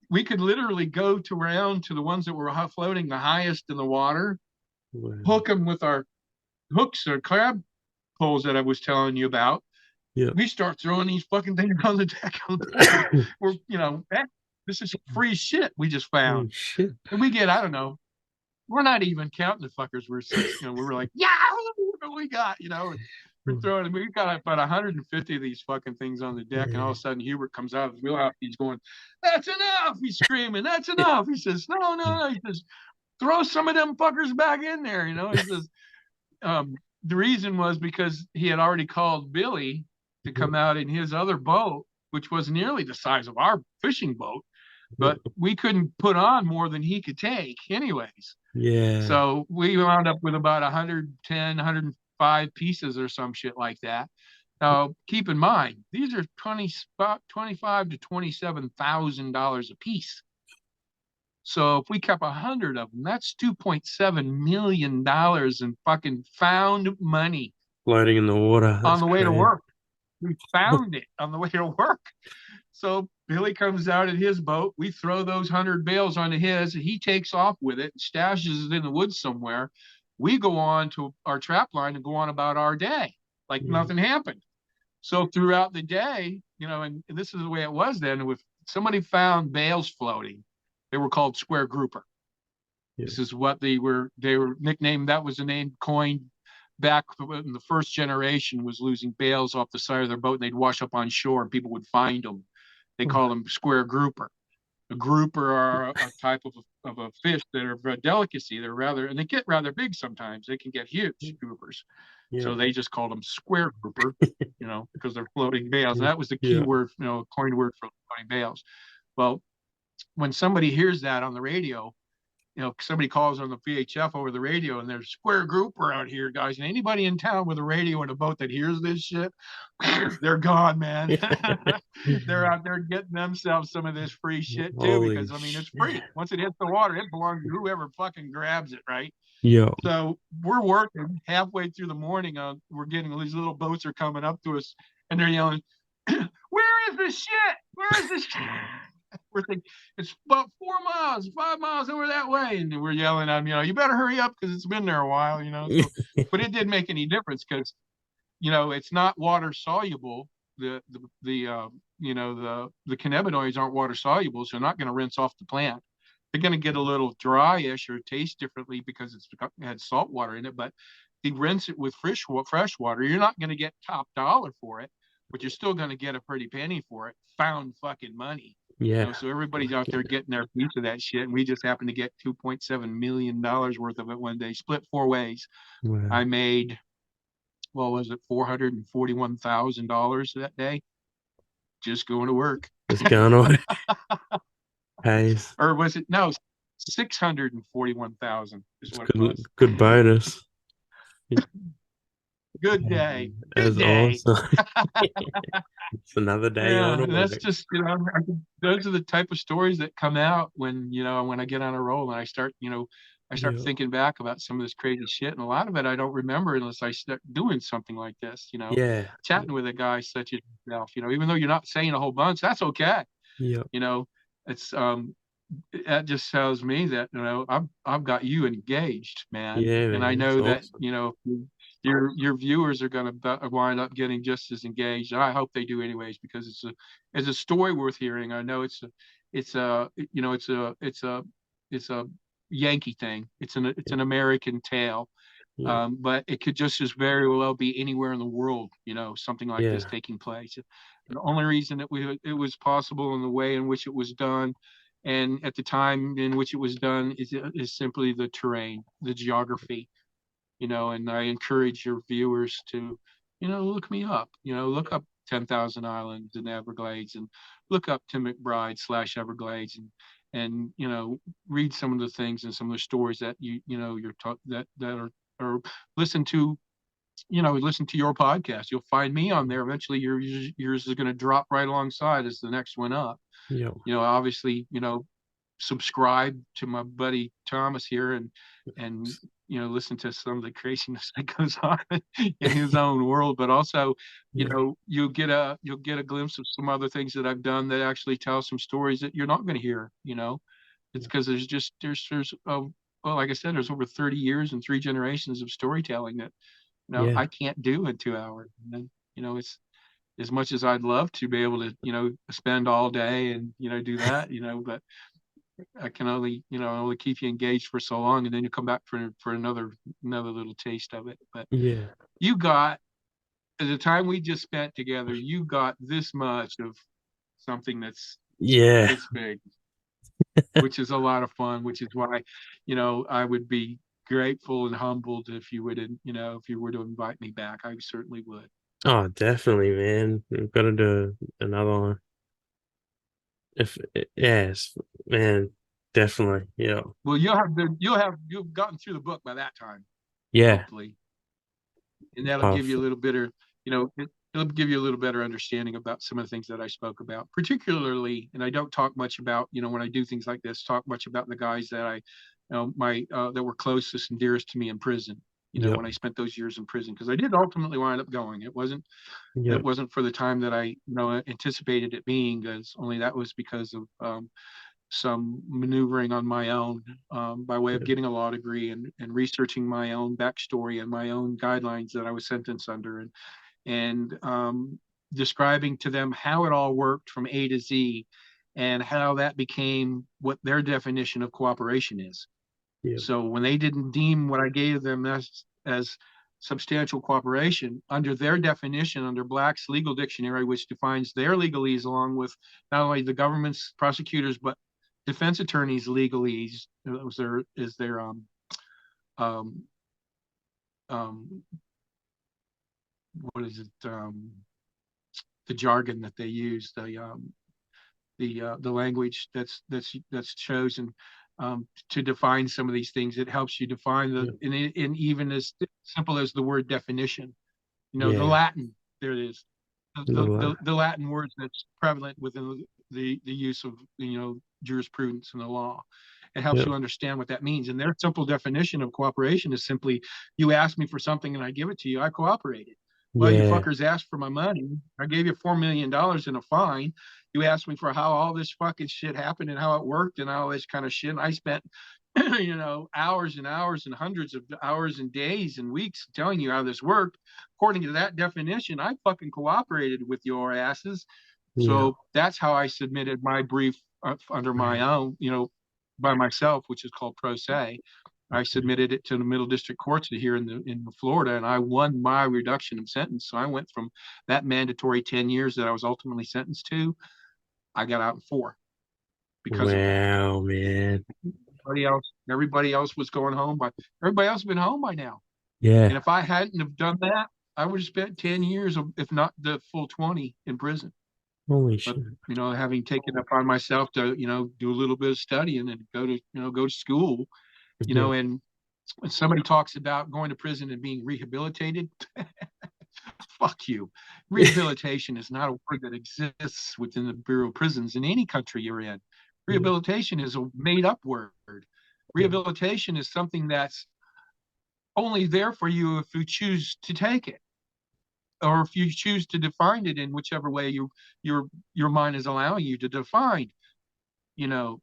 we could literally go around to the ones that were floating the highest in the water, Wow. hook them with our hooks or crab poles that I was telling you about. Yeah. We start throwing these fucking things on the deck of the boat. We're, this is free shit we just Holy found. shit. And we get, I don't know, we're not even counting the fuckers. We were like, yeah, what we got, we're throwing, we've got about 150 of these fucking things on the deck. And all of a sudden Hubert comes out of his wheelhouse. He's going, "That's enough." He's screaming, "That's enough." He says, "No, no, no." He says, "Throw some of them fuckers back in there." He says, the reason was because he had already called Billy to come out in his other boat, which was nearly the size of our fishing boat, but we couldn't put on more than he could take anyways. Yeah. So we wound up with about 110, 105 pieces or some shit like that. Now, keep in mind, these are 25 to $27,000 a piece. So if we kept 100 of them, that's $2.7 million in fucking found money Floating in the water. on That's the way to crazy. work. We found it on the way to work. So Billy comes out in his boat. We throw those 100 bales onto his. He takes off with it, stashes it in the woods somewhere. We go on to our trap line and go on about our day like Yeah. nothing happened. So throughout the day, and this is the way it was then, if somebody found bales floating, they were called square grouper. Yeah. This is what they were nicknamed. That was the name coined back when the first generation was losing bales off the side of their boat, and they'd wash up on shore and people would find them. They Oh, call them square grouper. A grouper are a type of a fish that are a delicacy. They're rather, and they get rather big sometimes. They can get huge groupers. yeah. So they just called them square grouper, because they're floating bales. And that was the key Yeah. word, coined word for floating bales. Well, when somebody hears that on the radio, somebody calls on the VHF over the radio and there's square grouper out here, guys. And anybody in town with a radio and a boat that hears this shit, they're gone, man. They're out there getting themselves some of this free shit too, Holy because I mean, it's shit. free. Once it hits the water, it belongs to whoever fucking grabs it, right? Yeah. So we're working halfway through the morning. We're getting these little boats are coming up to us and they're yelling, "Where is the shit? Where is the shit?" We're thinking it's about 4 miles, 5 miles over that way, and we're yelling at them, you better hurry up because it's been there a while, So, but it didn't make any difference because it's not water soluble. The cannabinoids aren't water soluble, so they're not going to rinse off the plant. They're going to get a little dryish or taste differently because it had salt water in it. But if you rinse it with fresh water, you're not going to get top dollar for it, but you're still going to get a pretty penny for it. Found fucking money. Yeah. So everybody's out there getting their piece of that shit, and we just happened to get $2.7 million worth of it one day, split 4 ways. Wow. I made, what was it, $441,000 that day, just going to work. It's gone on. Pays. Or was it, no, 641,000 is what it Good, was. good bonus. Good day. Good That's day. awesome. It's another day Yeah, on to that's work. just, those are the type of stories that come out when I get on a roll and I start Yeah. thinking back about some of this crazy shit. And a lot of it I don't remember unless I start doing something like this, Yeah. chatting with a guy such as yourself, even though you're not saying a whole bunch, that's okay. Yeah. You know, it's, that just tells me that, I've got you engaged, man. Yeah, And I man. It's know that, awesome. your viewers are going to wind up getting just as engaged. I hope they do anyways, because it's a story worth hearing. I know it's a it's a Yankee thing. It's an American tale. Yeah. But it could just as very well be anywhere in the world, something like this Yeah. taking place. The only reason that it was possible in the way in which it was done, and at the time in which it was done, is simply the terrain, the geography, and I encourage your viewers to, look me up, look up 10,000 Islands in Everglades and look up Tim McBride / Everglades and, read some of the things and some of the stories that you're taught that are, or listen to, listen to your podcast. You'll find me on there. Eventually yours is going to drop right alongside as the next one up. Yeah. Obviously, subscribe to my buddy Thomas here and listen to some of the craziness that goes on in his own world, but also Yeah. you'll get a glimpse of some other things that I've done that actually tell some stories that you're not going to hear. It's because there's well, like I said, there's over 30 years and 3 generations of storytelling that Yeah. I can't do in 2 hours. And it's, as much as I'd love to be able to spend all day and do that, but I can only keep you engaged for so long, and then you come back for another little taste of it. But Yeah. you got, at the time we just spent together, you got this much of something that's Yeah. this big, which is a lot of fun, which is why I would be grateful and humbled if you would if you were to invite me back. I certainly would. Oh, definitely, man. We've got to do another one. If yes, man, definitely. Yeah. Well, you've gotten through the book by that time, Yeah. hopefully, and that'll give you a Perfect. little bit of, it'll give you a little better understanding about some of the things that I spoke about, particularly, and I don't talk much about, when I do things like this, talk much about the guys that that were closest and dearest to me in prison, Yep. when I spent those years in prison, because I did ultimately wind up going. It Yep. wasn't for the time that I, anticipated it being, as only that was because of some maneuvering on my own, by way of Yep. getting a law degree and researching my own backstory and my own guidelines that I was sentenced under, and describing to them how it all worked from A to Z, and how that became what their definition of cooperation is. Yep. So when they didn't deem what I gave them as substantial cooperation, under their definition, under Black's legal dictionary, which defines their legalese along with not only the government's prosecutors but defense attorneys' legalese, is their um, um, what is it, the jargon that they use, the language that's chosen, to define some of these things. It helps you define Yep. in even as simple as the word definition. The Yeah. Latin, there it is. The la- The Latin words that's prevalent within the use of jurisprudence and the law. It helps Yep. you understand what that means. And their simple definition of cooperation is simply, you ask me for something and I give it to you, I cooperated. Well, you Yeah. fuckers asked for my money. I gave you $4 million in a fine. You asked me for how all this fucking shit happened and how it worked and all this kind of shit. And I spent hours and hours and hundreds of hours and days and weeks telling you how this worked. According to that definition, I fucking cooperated with your asses. Yeah. So that's how I submitted my brief, under my own, by myself, which is called pro se. I submitted it to the Middle District Courts here in Florida, and I won my reduction of sentence. So I went from that mandatory 10 years that I was ultimately sentenced to. I got out in 4 because of that. Wow, man. Everybody else was going home, but everybody else has been home by now. And Yeah. if I hadn't have done that, I would have spent 10 years, if not the full 20, in prison. Holy But shit. having taken it upon myself to do a little bit of studying and go to school, Yeah. and when somebody talks about going to prison and being rehabilitated, fuck you. Rehabilitation is not a word that exists within the Bureau of Prisons in any country you're in. Yeah. Rehabilitation is a made up word. Yeah. Rehabilitation is something that's only there for you if you choose to take it, or if you choose to define it in whichever way your mind is allowing you to define, you know,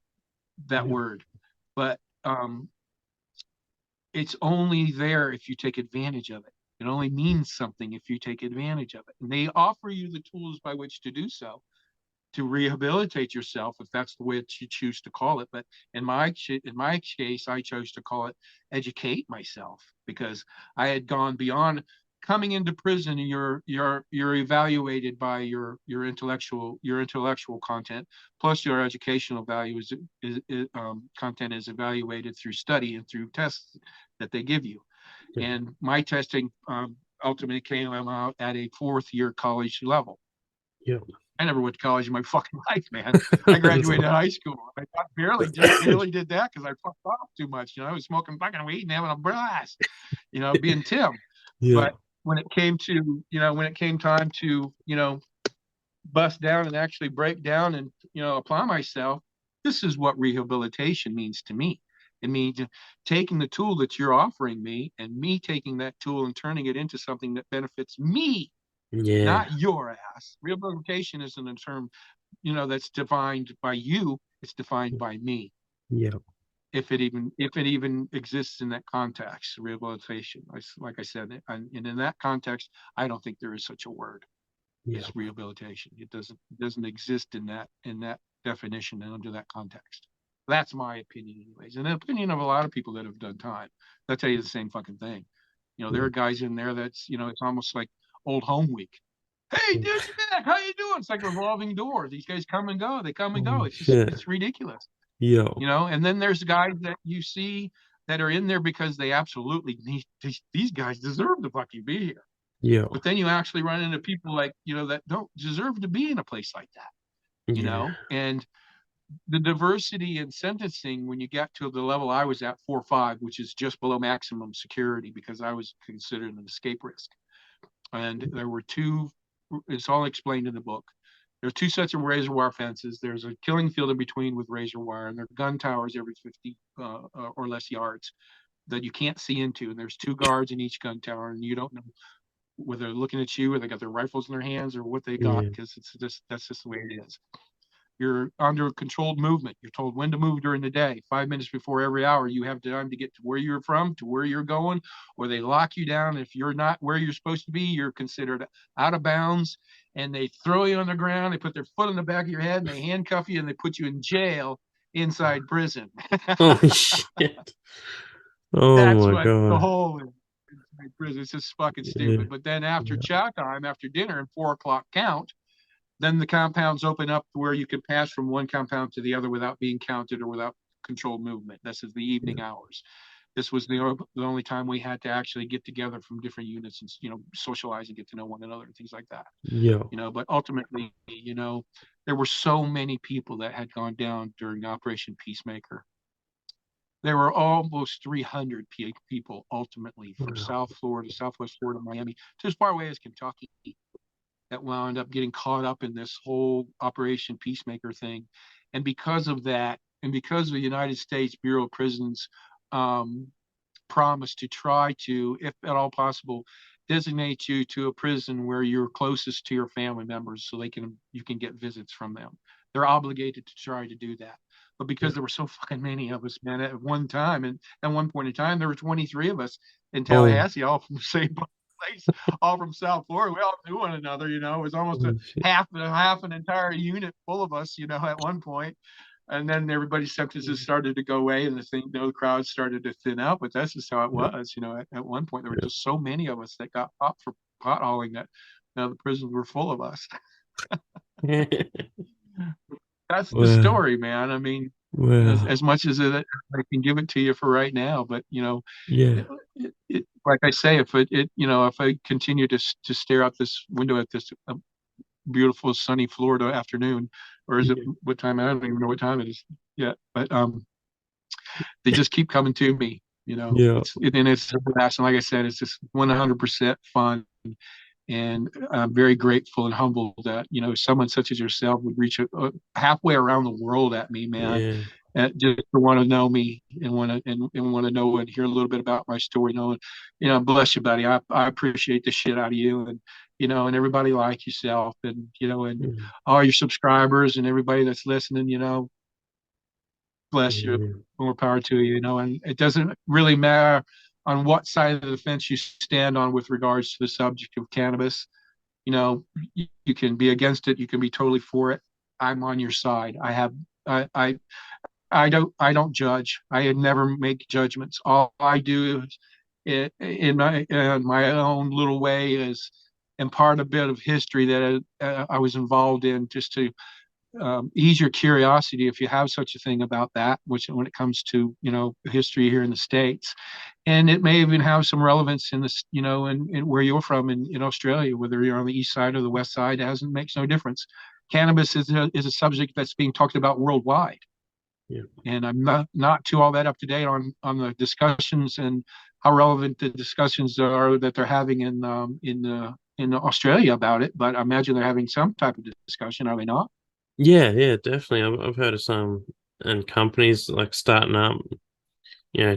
that Yeah. word. But it's only there if you take advantage of it. It only means something if you take advantage of it. And they offer you the tools by which to do so, to rehabilitate yourself, if that's the way that you choose to call it. But in my case, I chose to call it educate myself, because I had gone beyond coming into prison. And you're evaluated by your intellectual content, plus your educational value content is evaluated through study and through tests that they give you. Yeah. And my testing ultimately came out at a 4th-year college level. Yeah. I never went to college in my fucking life, man. I graduated high school. I barely did that because I fucked off too much. I was smoking fucking weed and having a blast, being Tim. Yeah. But when it came time to, bust down and actually break down and, apply myself, this is what rehabilitation means to me. It means taking the tool that you're offering me and me taking that tool and turning it into something that benefits me, Yeah. not your ass. Rehabilitation isn't a term, that's defined by you. It's defined by me. Yeah. If it even exists in that context, rehabilitation. Like I said, and in that context, I don't think there is such a word Yeah. as rehabilitation. It doesn't exist in that definition and under that context. That's my opinion, anyways, and the opinion of a lot of people that have done time. They'll tell you the same fucking thing. There Yeah. are guys in there that's, it's almost like old home week. Hey, dude, you're back. How you doing? It's like a revolving door. These guys come and go. They come and go. Holy It's just, shit. it's ridiculous. Yo. And then there's guys that you see that are in there because they absolutely need, these guys deserve to fucking be here. Yo. But then you actually run into people like, that don't deserve to be in a place like that. Yeah. And the diversity in sentencing, when you get to the level I was at, 4 or 5, which is just below maximum security, because I was considered an escape risk. And there were two it's all explained in the book. There's two sets of razor wire fences. There's a killing field in between with razor wire, and there are gun towers every 50 or less yards that you can't see into. And there's two guards in each gun tower, and you don't know whether they're looking at you or they got their rifles in their hands or what they got, Yeah. because it's just that's just the way it is. You're under controlled movement. You're told when to move during the day. 5 minutes before every hour, you have time to get to where you're from, to where you're going, or they lock you down. If you're not where you're supposed to be, you're considered out of bounds, and they throw you on the ground. They put their foot on the back of your head, and they handcuff you, and they put you in jail inside prison. Holy shit. Oh That's my what the god. whole prison. It's just fucking Yeah. stupid. But then after Yeah. chow time, after dinner and 4 o'clock count, then the compounds open up where you can pass from one compound to the other without being counted or without controlled movement. This is the evening hours. This was the only time we had to actually get together from different units and socialize and get to know one another and things like that. Yeah. But ultimately, there were so many people that had gone down during Operation Peacemaker. There were almost 300 people ultimately from Wow. South Florida, Southwest Florida, Miami, to as far away as Kentucky, that wound up getting caught up in this whole Operation Peacemaker thing. And because of that, and because of the United States Bureau of Prisons promise to try to, if at all possible, designate you to a prison where you're closest to your family members so you can get visits from them. They're obligated to try to do that. But because Yeah. there were so fucking many of us, man, at one time, and at one point in time, there were 23 of us in Oh, Tallahassee, all from the same place, all from South Florida. We all knew one another. It was almost a holy shit. half an entire unit full of us, at one point. And then everybody's sentences started to go away, and the crowd started to thin out. But that's just how it Yeah. was. At one point, there were just so many of us that got popped for pot hauling that the prisons were full of us. Yeah. That's the Wow. story, man. I mean, Wow. as much as I can give it to you for right now, but Yeah. like I say, if I continue to stare out this window at this beautiful sunny Florida afternoon, or is it Yeah. what time? I don't even know what time it is yet, but they just keep coming to me. Yeah. And it's like I said, it's just 100% fun. And I'm very grateful and humbled that someone such as yourself would reach halfway around the world at me, man, Yeah. just to want to know me and want to know and hear a little bit about my story. Bless you, buddy. I appreciate the shit out of you, and everybody like yourself, and Mm. all your subscribers and everybody that's listening. Bless you, Yeah. more power to you. And it doesn't really matter on what side of the fence you stand on with regards to the subject of cannabis. You can be against it, you can be totally for it. I'm on your side. I don't judge. I never make judgments. All I do is in my own little way is impart a bit of history that I was involved in, just to ease your curiosity if you have such a thing about that, which when it comes to history here in the States. And it may even have some relevance in this, in where you're from in Australia, whether you're on the east side or the west side. Makes no difference. Cannabis is a subject that's being talked about worldwide, Yeah. and I'm not too all that up to date on the discussions and how relevant the discussions are that they're having in Australia about it. But I imagine they're having some type of discussion, are they not? Yeah, yeah, definitely. I've heard of some and companies like starting up,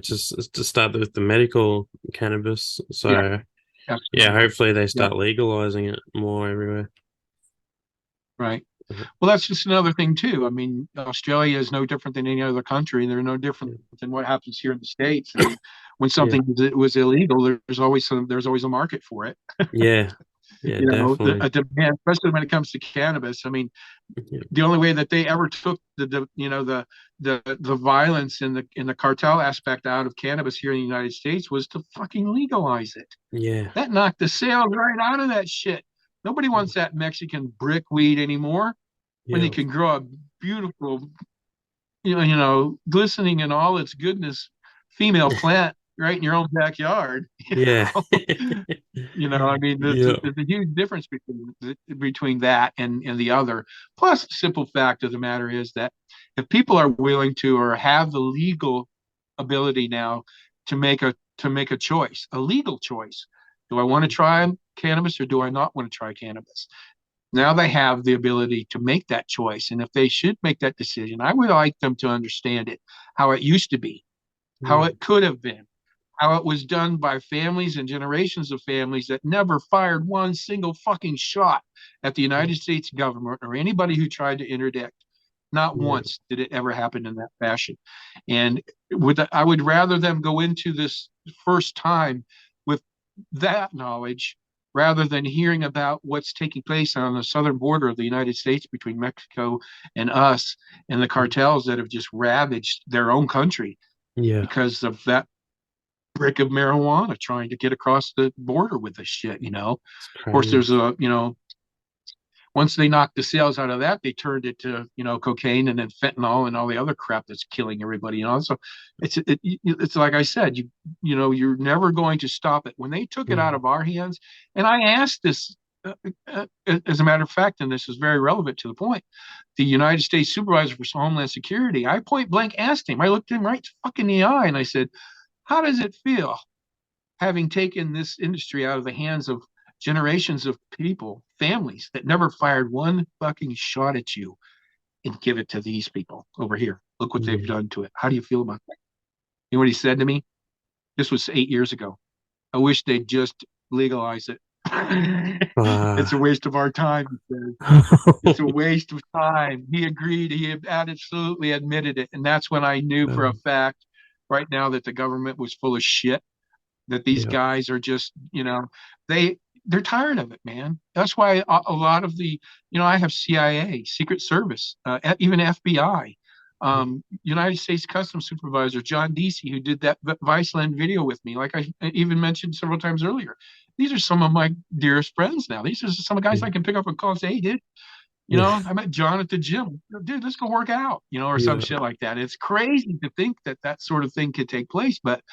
just to start with the medical cannabis. Yeah, So yeah, absolutely. hopefully they Yeah, start legalizing it more everywhere. right. Uh, Well, that's just another thing too. I mean, Australia is no different than any other country. They're no different Yeah. than what happens here in the States. I mean, when Yeah. something was illegal, there's always a market for it. Yeah. Yeah, A definitely. demand, especially when it comes to cannabis. I mean, Yeah. the only way that they ever took the violence in the cartel aspect out of cannabis here in the United States was to fucking legalize it. Yeah. That knocked the sales right out of that shit. Nobody wants that Mexican brick weed anymore when they Yeah. can grow a beautiful, glistening in all its goodness, female plant right in your own backyard. Yeah. I mean, Yeah. there's a huge difference between that and the other. Plus, the simple fact of the matter is that if people are willing to, or have the legal ability now to make a choice, a legal choice, do I want to try cannabis or do I not want to try cannabis? Now they have the ability to make that choice. And if they should make that decision, I would like them to understand it, how it used to be, how Yeah. it could have been, how it was done by families and generations of families that never fired one single fucking shot at the United States government or anybody who tried to interdict. Not Yeah. once did it ever happen in that fashion. And I would rather them go into this first time with that knowledge rather than hearing about what's taking place on the southern border of the United States between Mexico and us and the cartels that have just ravaged their own country Yeah. because of that brick of marijuana trying to get across the border with this shit, It's Of course, crazy. once they knocked the sales out of that, they turned it to, cocaine and then fentanyl and all the other crap that's killing everybody. So it's like I said, you're never going to stop it. When they took it out Yeah. of our hands, and I asked this, as a matter of fact, and this is very relevant to the point, the United States Supervisor for Homeland Security, I point blank asked him, I looked him right fucking in the eye and I said, how does it feel having taken this industry out of the hands of generations of people, families that never fired one fucking shot at you and give it to these people over here? Look what they've Yeah. done to it. How do you feel about that? You know what he said to me? This was 8 years ago. I wish they'd just legalize it. It's a Ah. waste of our time. It's a waste of time. He agreed. He absolutely admitted it. And that's when I knew for a fact right now that the government was full of shit, that these Yeah. guys are just, they're tired of it, man. That's why a lot of the, I have CIA, Secret Service, even FBI, United States Customs Supervisor John Deasy, who did that Viceland video with me, like I even mentioned several times earlier. These are some of my dearest friends now. These are some of the guys I can pick up and call and say, hey, dude, Yeah. I met John at the gym. Dude, let's go work out, or some Yeah. shit like that. It's crazy to think that that sort of thing could take place. But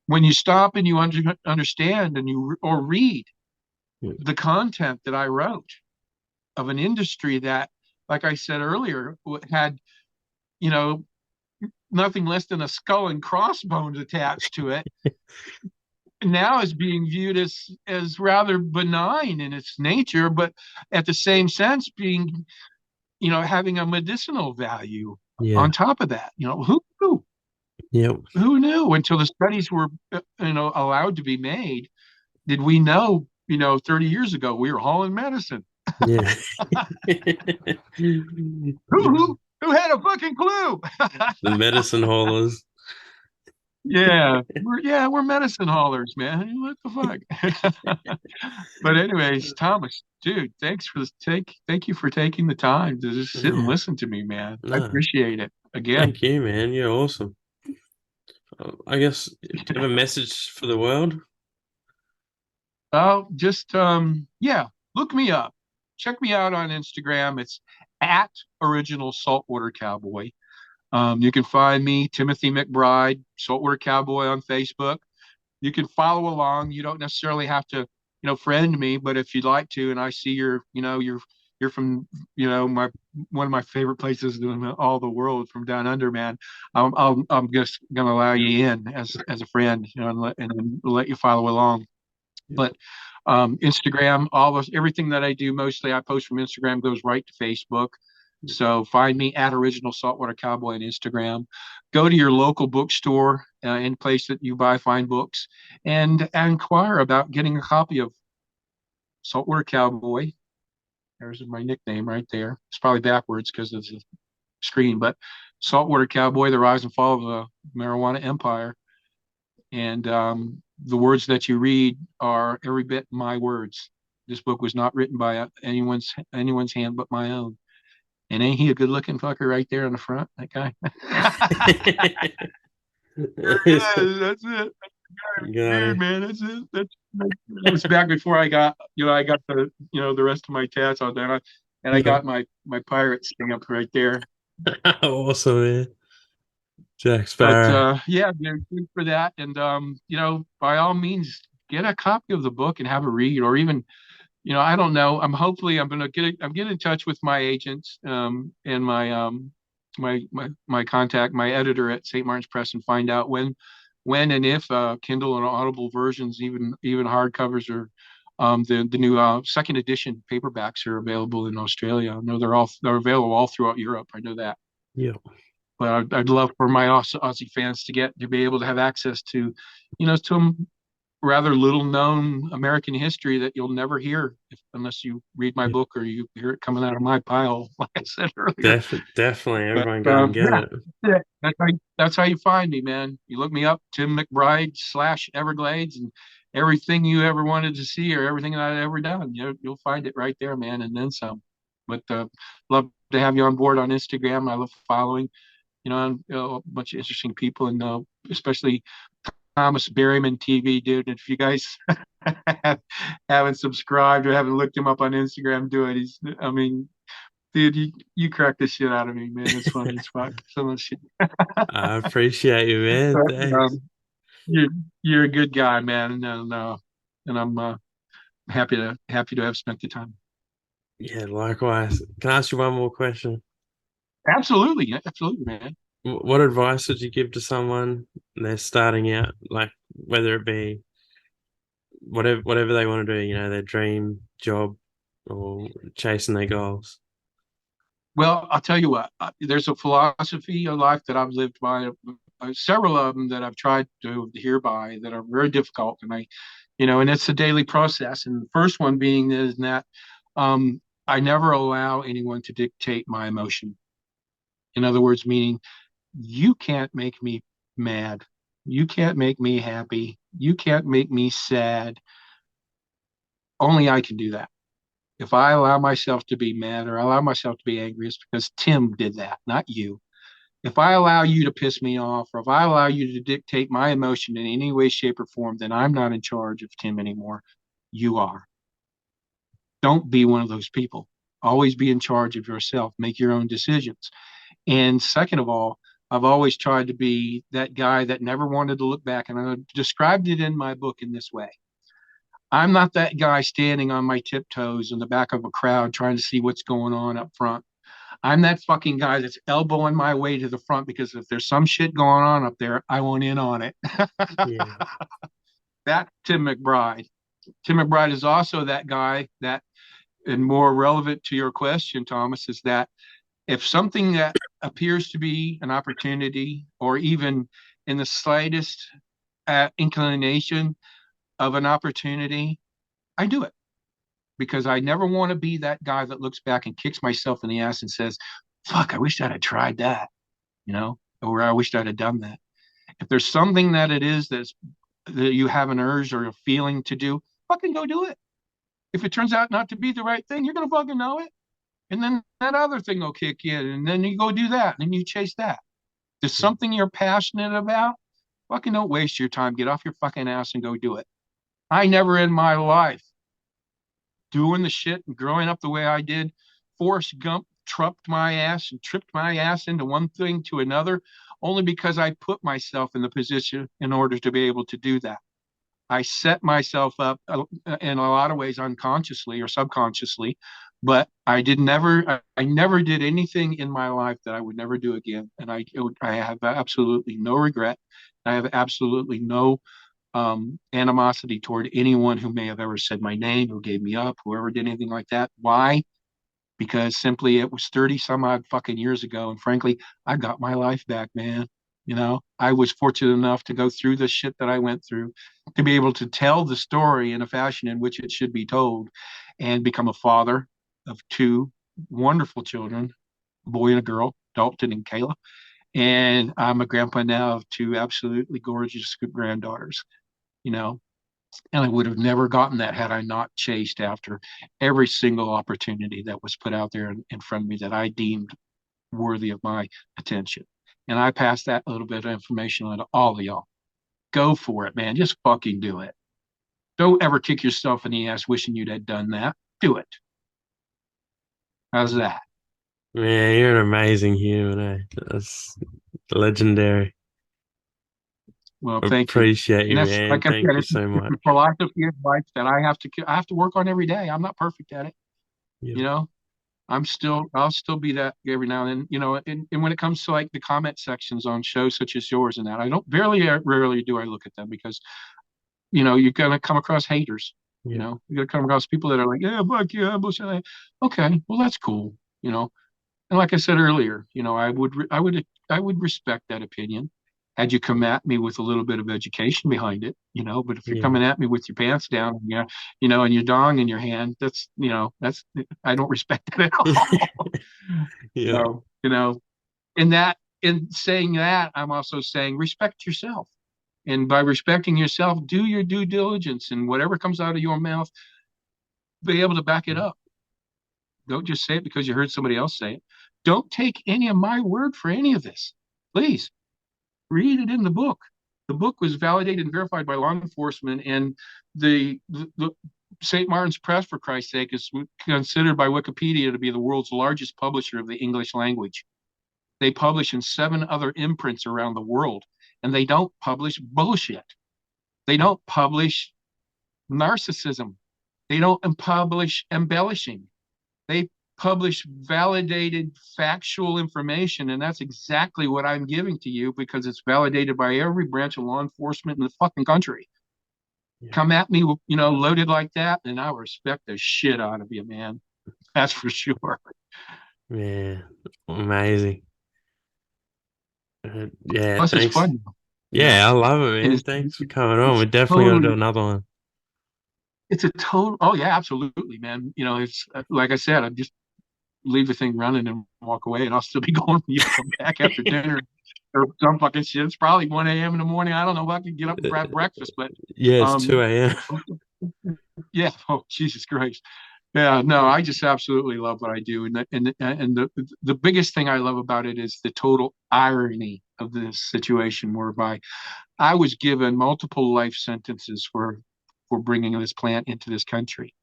when you stop and you understand and you or read Yeah. the content that I wrote of an industry that, like I said earlier, had, you know, nothing less than a skull and crossbones attached to it, now is being viewed as rather benign in its nature, but at the same sense being, having a medicinal value on Yeah. top of that. Who knew? Yep. Who knew until the studies were, allowed to be made? Did we know, 30 years ago we were hauling medicine? Yeah. Who had a fucking clue? The medicine haulers. We're medicine haulers, man. What the fuck? But anyways, Thomas, dude, thank you for taking the time to just sit and Yeah. listen to me, man. I No. appreciate it. Again, Thank you, man. You're awesome. I guess, do you have a message for the world? oh, just yeah, look me up. Check me out on Instagram. It's at original saltwater cowboy. You can find me, Timothy McBride, Saltwater Cowboy on Facebook. You can follow along. You don't necessarily have to, friend me, but if you'd like to, and I see you're from, my one of my favorite places in all the world, from down under, man. I'm just gonna allow you in as a friend, and then let you follow along. Yeah. But Instagram, everything that I do, mostly I post from Instagram goes right to Facebook. So find me at Original Saltwater Cowboy on Instagram. Go to your local bookstore, any place that you buy fine books, and inquire about getting a copy of Saltwater Cowboy. There's my nickname right there. It's probably backwards because of the screen, but Saltwater Cowboy: The Rise and Fall of the Marijuana Empire. And the words that you read are every bit my words. This book was not written by anyone's hand but my own. And ain't he a good looking fucker right there in the front? That guy. There he is. That's it. Got Dude, it. man, that's it. That was back before I got the rest of my tats on there. And I Yeah. got my pirate stamp right there. Awesome, man. Jack But Sparrow. yeah, dude, good for that. And by all means, get a copy of the book and have a read, or even, I don't know. I'm gonna I'm getting in touch with my agents, and my contact, my editor at St. Martin's Press, and find out when and if Kindle and Audible versions, even hardcovers, The new second edition paperbacks are available in Australia. I know they're available all throughout Europe. I know that. Yeah, But I'd love for my Aussie fans to be able to have access to, some rather little known American history that you'll never hear unless you read my yeah. book or you hear it coming out of my pile, like I said earlier. Definitely, But everyone go and get yeah, it. yeah, that's how you find me, man. You look me up, Tim McBride / Everglades, and everything you ever wanted to see or everything that I've ever done, you'll find it right there, man, and then some. But love to have you on board on Instagram. I love following, a bunch of interesting people, and especially ThomasBerrymanTV, dude. If you guys haven't subscribed or haven't looked him up on Instagram, do it. I mean, dude, you crack the shit out of me, man. It's funny as fuck. So much shit. I appreciate you, man. But, Thanks. you're you're a good guy, man, and I'm happy to have spent the time. Yeah, likewise. Can I ask you one more question? Absolutely, absolutely, man. What advice would you give to someone they're starting out, like whether it be whatever they want to do, their dream job or chasing their goals? Well, I'll tell you what. There's a philosophy of life that I've lived by. Several of them that I've tried to adhere by that are very difficult, and it's a daily process. And the first one being is that I never allow anyone to dictate my emotion. In other words, meaning you can't make me mad, you can't make me happy, you can't make me sad. Only I can do that. If I allow myself to be mad or allow myself to be angry, it's because Tim did that, not you. If I allow you to piss me off, or if I allow you to dictate my emotion in any way, shape, or form, then I'm not in charge of Tim anymore. You are. Don't be one of those people. Always be in charge of yourself. Make your own decisions. And second of all, I've always tried to be that guy that never wanted to look back. And I described it in my book in this way. I'm not that guy standing on my tiptoes in the back of a crowd trying to see what's going on up front. I'm that fucking guy that's elbowing my way to the front because if there's some shit going on up there, I want in on it. Yeah, That Tim McBride. Tim McBride is also that guy that, and more relevant to your question, Thomas, is that if something that appears to be an opportunity or even in the slightest inclination of an opportunity, I do it because I never want to be that guy that looks back and kicks myself in the ass and says, fuck, I wish I'd have tried that, or I wished I'd have done that. If there's something that it is that you have an urge or a feeling to do, fucking go do it. If it turns out not to be the right thing, you're going to fucking know it. And then that other thing will kick in, and then you go do that, and then you chase that. There's something you're passionate about, fucking don't waste your time. Get off your fucking ass and go do it. I never in my life doing the shit and growing up the way I did, Forrest Gump tripped my ass and tripped my ass into one thing to another, only because I put myself in the position in order to be able to do that. I set myself up in a lot of ways unconsciously or subconsciously, but I never did anything in my life that I would never do again. And I have absolutely no regret. I have absolutely no animosity toward anyone who may have ever said my name, who gave me up, whoever did anything like that. Why? Because simply it was 30 some odd fucking years ago. And frankly, I got my life back, man. I was fortunate enough to go through the shit that I went through, to be able to tell the story in a fashion in which it should be told, and become a father of two wonderful children, a boy and a girl, Dalton and Kayla. And I'm a grandpa now of two absolutely gorgeous granddaughters, you know, and I would have never gotten that had I not chased after every single opportunity that was put out there in front of me that I deemed worthy of my attention. And I pass that little bit of information on to all of y'all. Go for it, man. Just fucking do it. Don't ever kick yourself in the ass wishing you'd had done that. Do it. How's that? yeah, you're an amazing human, eh? That's legendary. Well, thank you. Appreciate And you, that's man. like I Thank said, you so it's much. a philosophy of life that I have to work on every day. I'm not perfect at it, Yeah, you know. I'll still be that every now and then, and when it comes to like the comment sections on shows such as yours and that, I don't rarely do I look at them because, you're gonna come across haters. Yeah. You gotta come across people that are like, yeah, fuck yeah, bullshit. Okay, well that's cool. You know, and like I said earlier, I would respect that opinion had you come at me with a little bit of education behind it, but if you're Yeah. coming at me with your pants down, and your dong in your hand, that's I don't respect that at all. Yeah. So, in saying that, I'm also saying respect yourself. And by respecting yourself, do your due diligence, and whatever comes out of your mouth, be able to back it up. Don't just say it because you heard somebody else say it. Don't take any of my word for any of this. Please read it in the book. The book was validated and verified by law enforcement, and the St. Martin's Press, for Christ's sake, is considered by Wikipedia to be the world's largest publisher of the English language. They publish in 7 other imprints around the world, and they don't publish bullshit. They don't publish narcissism. They don't publish embellishing. They publish validated factual information, and that's exactly what I'm giving to you because it's validated by every branch of law enforcement in the fucking country. Yeah. Come at me, loaded like that, and I'll respect the shit out of you, man. That's for sure. Man, amazing. Yeah, Plus, it's thanks. fun. You know, Yeah, I love it, it man. is. Thanks for coming on. We're It's definitely gonna do totally. another one. It's a total. Oh yeah, absolutely, man. It's like I said, I just leave the thing running and walk away, and I'll still be going when you come back after dinner or some fucking shit. It's probably 1 a.m. in the morning. I don't know if I can get up and grab breakfast, but Yeah, it's um, 2 a.m. yeah. Oh, Jesus Christ. Yeah, no, I just absolutely love what I do, and the biggest thing I love about it is the total irony of this situation, whereby I was given multiple life sentences for bringing this plant into this country.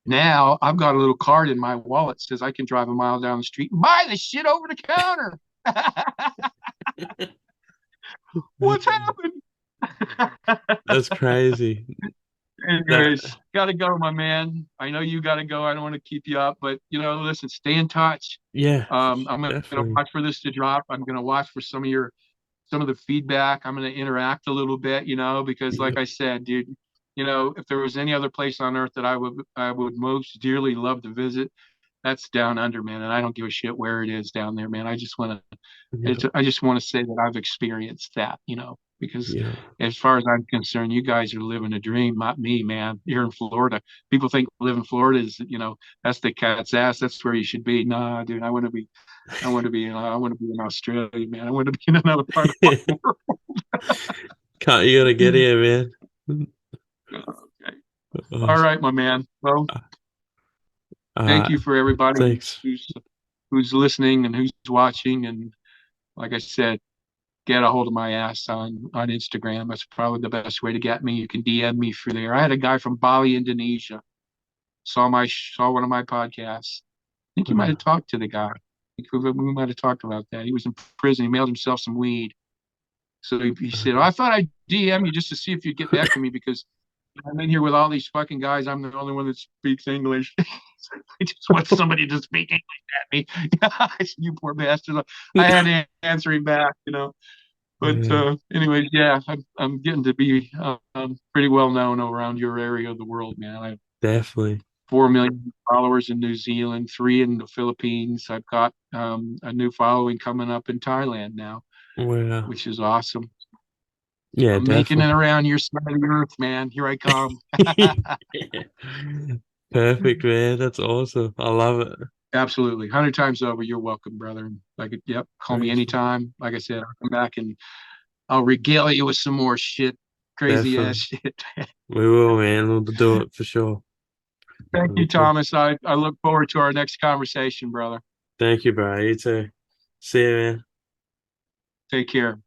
Now I've got a little card in my wallet that says I can drive a mile down the street and buy the shit over the counter. What's happened? That's crazy. That Anyways, gotta go, my man. I know you gotta go. I don't want to keep you up, but listen, stay in touch. yeah, I'm gonna definitely. watch for this to drop. I'm gonna watch for some of the feedback. I'm gonna interact a little bit, because Yeah. like I said, dude, if there was any other place on earth that I would most dearly love to visit, that's down under, man. And I don't give a shit where it is down there, man. Yeah. I just want to say that I've experienced that, because Yeah. as far as I'm concerned, you guys are living a dream, not me, man. Here in Florida, people think living in Florida is, that's the cat's ass. That's where you should be. Nah, dude, I want to be in Australia, man. I want to be in another part of the Can't you gotta get world. here, man. Okay. All Awesome. right, my man. Well, All thank right. you for everybody Thanks. who's listening and who's watching. And like I said, get a hold of my ass on Instagram. That's probably the best way to get me. You can DM me through there. I had a guy from Bali, Indonesia, saw one of my podcasts. I think you might have Wow. talked to the guy. I think we might have talked about that. He was in prison. He mailed himself some weed. So he said, "Oh, I thought I'd DM you just to see if you'd get back to me because I'm in here with all these fucking guys. I'm the only one that speaks English. I just want somebody to speak English at me." You poor bastard. I had to answer him back. But Yeah, anyways, yeah, I'm getting to be pretty well known around your area of the world, man. I have definitely. 4 million followers in New Zealand, 3 in the Philippines. I've got a new following coming up in Thailand now, Wow. which is awesome. Yeah, I'm making it definitely. around your side of the earth, man. Here I come. Perfect, man. That's awesome. I love it. Absolutely. 100 times over. You're welcome, brother. Like, yep, call me Thanks, man. anytime. Like I said, I'll come back and I'll regale you with some more shit, crazy ass Definitely. shit. We will, man. We'll do it for sure. Thank That'll be you, cool. Thomas. I look forward to our next conversation, brother. Thank you, bro. You too. See you, man. Take care.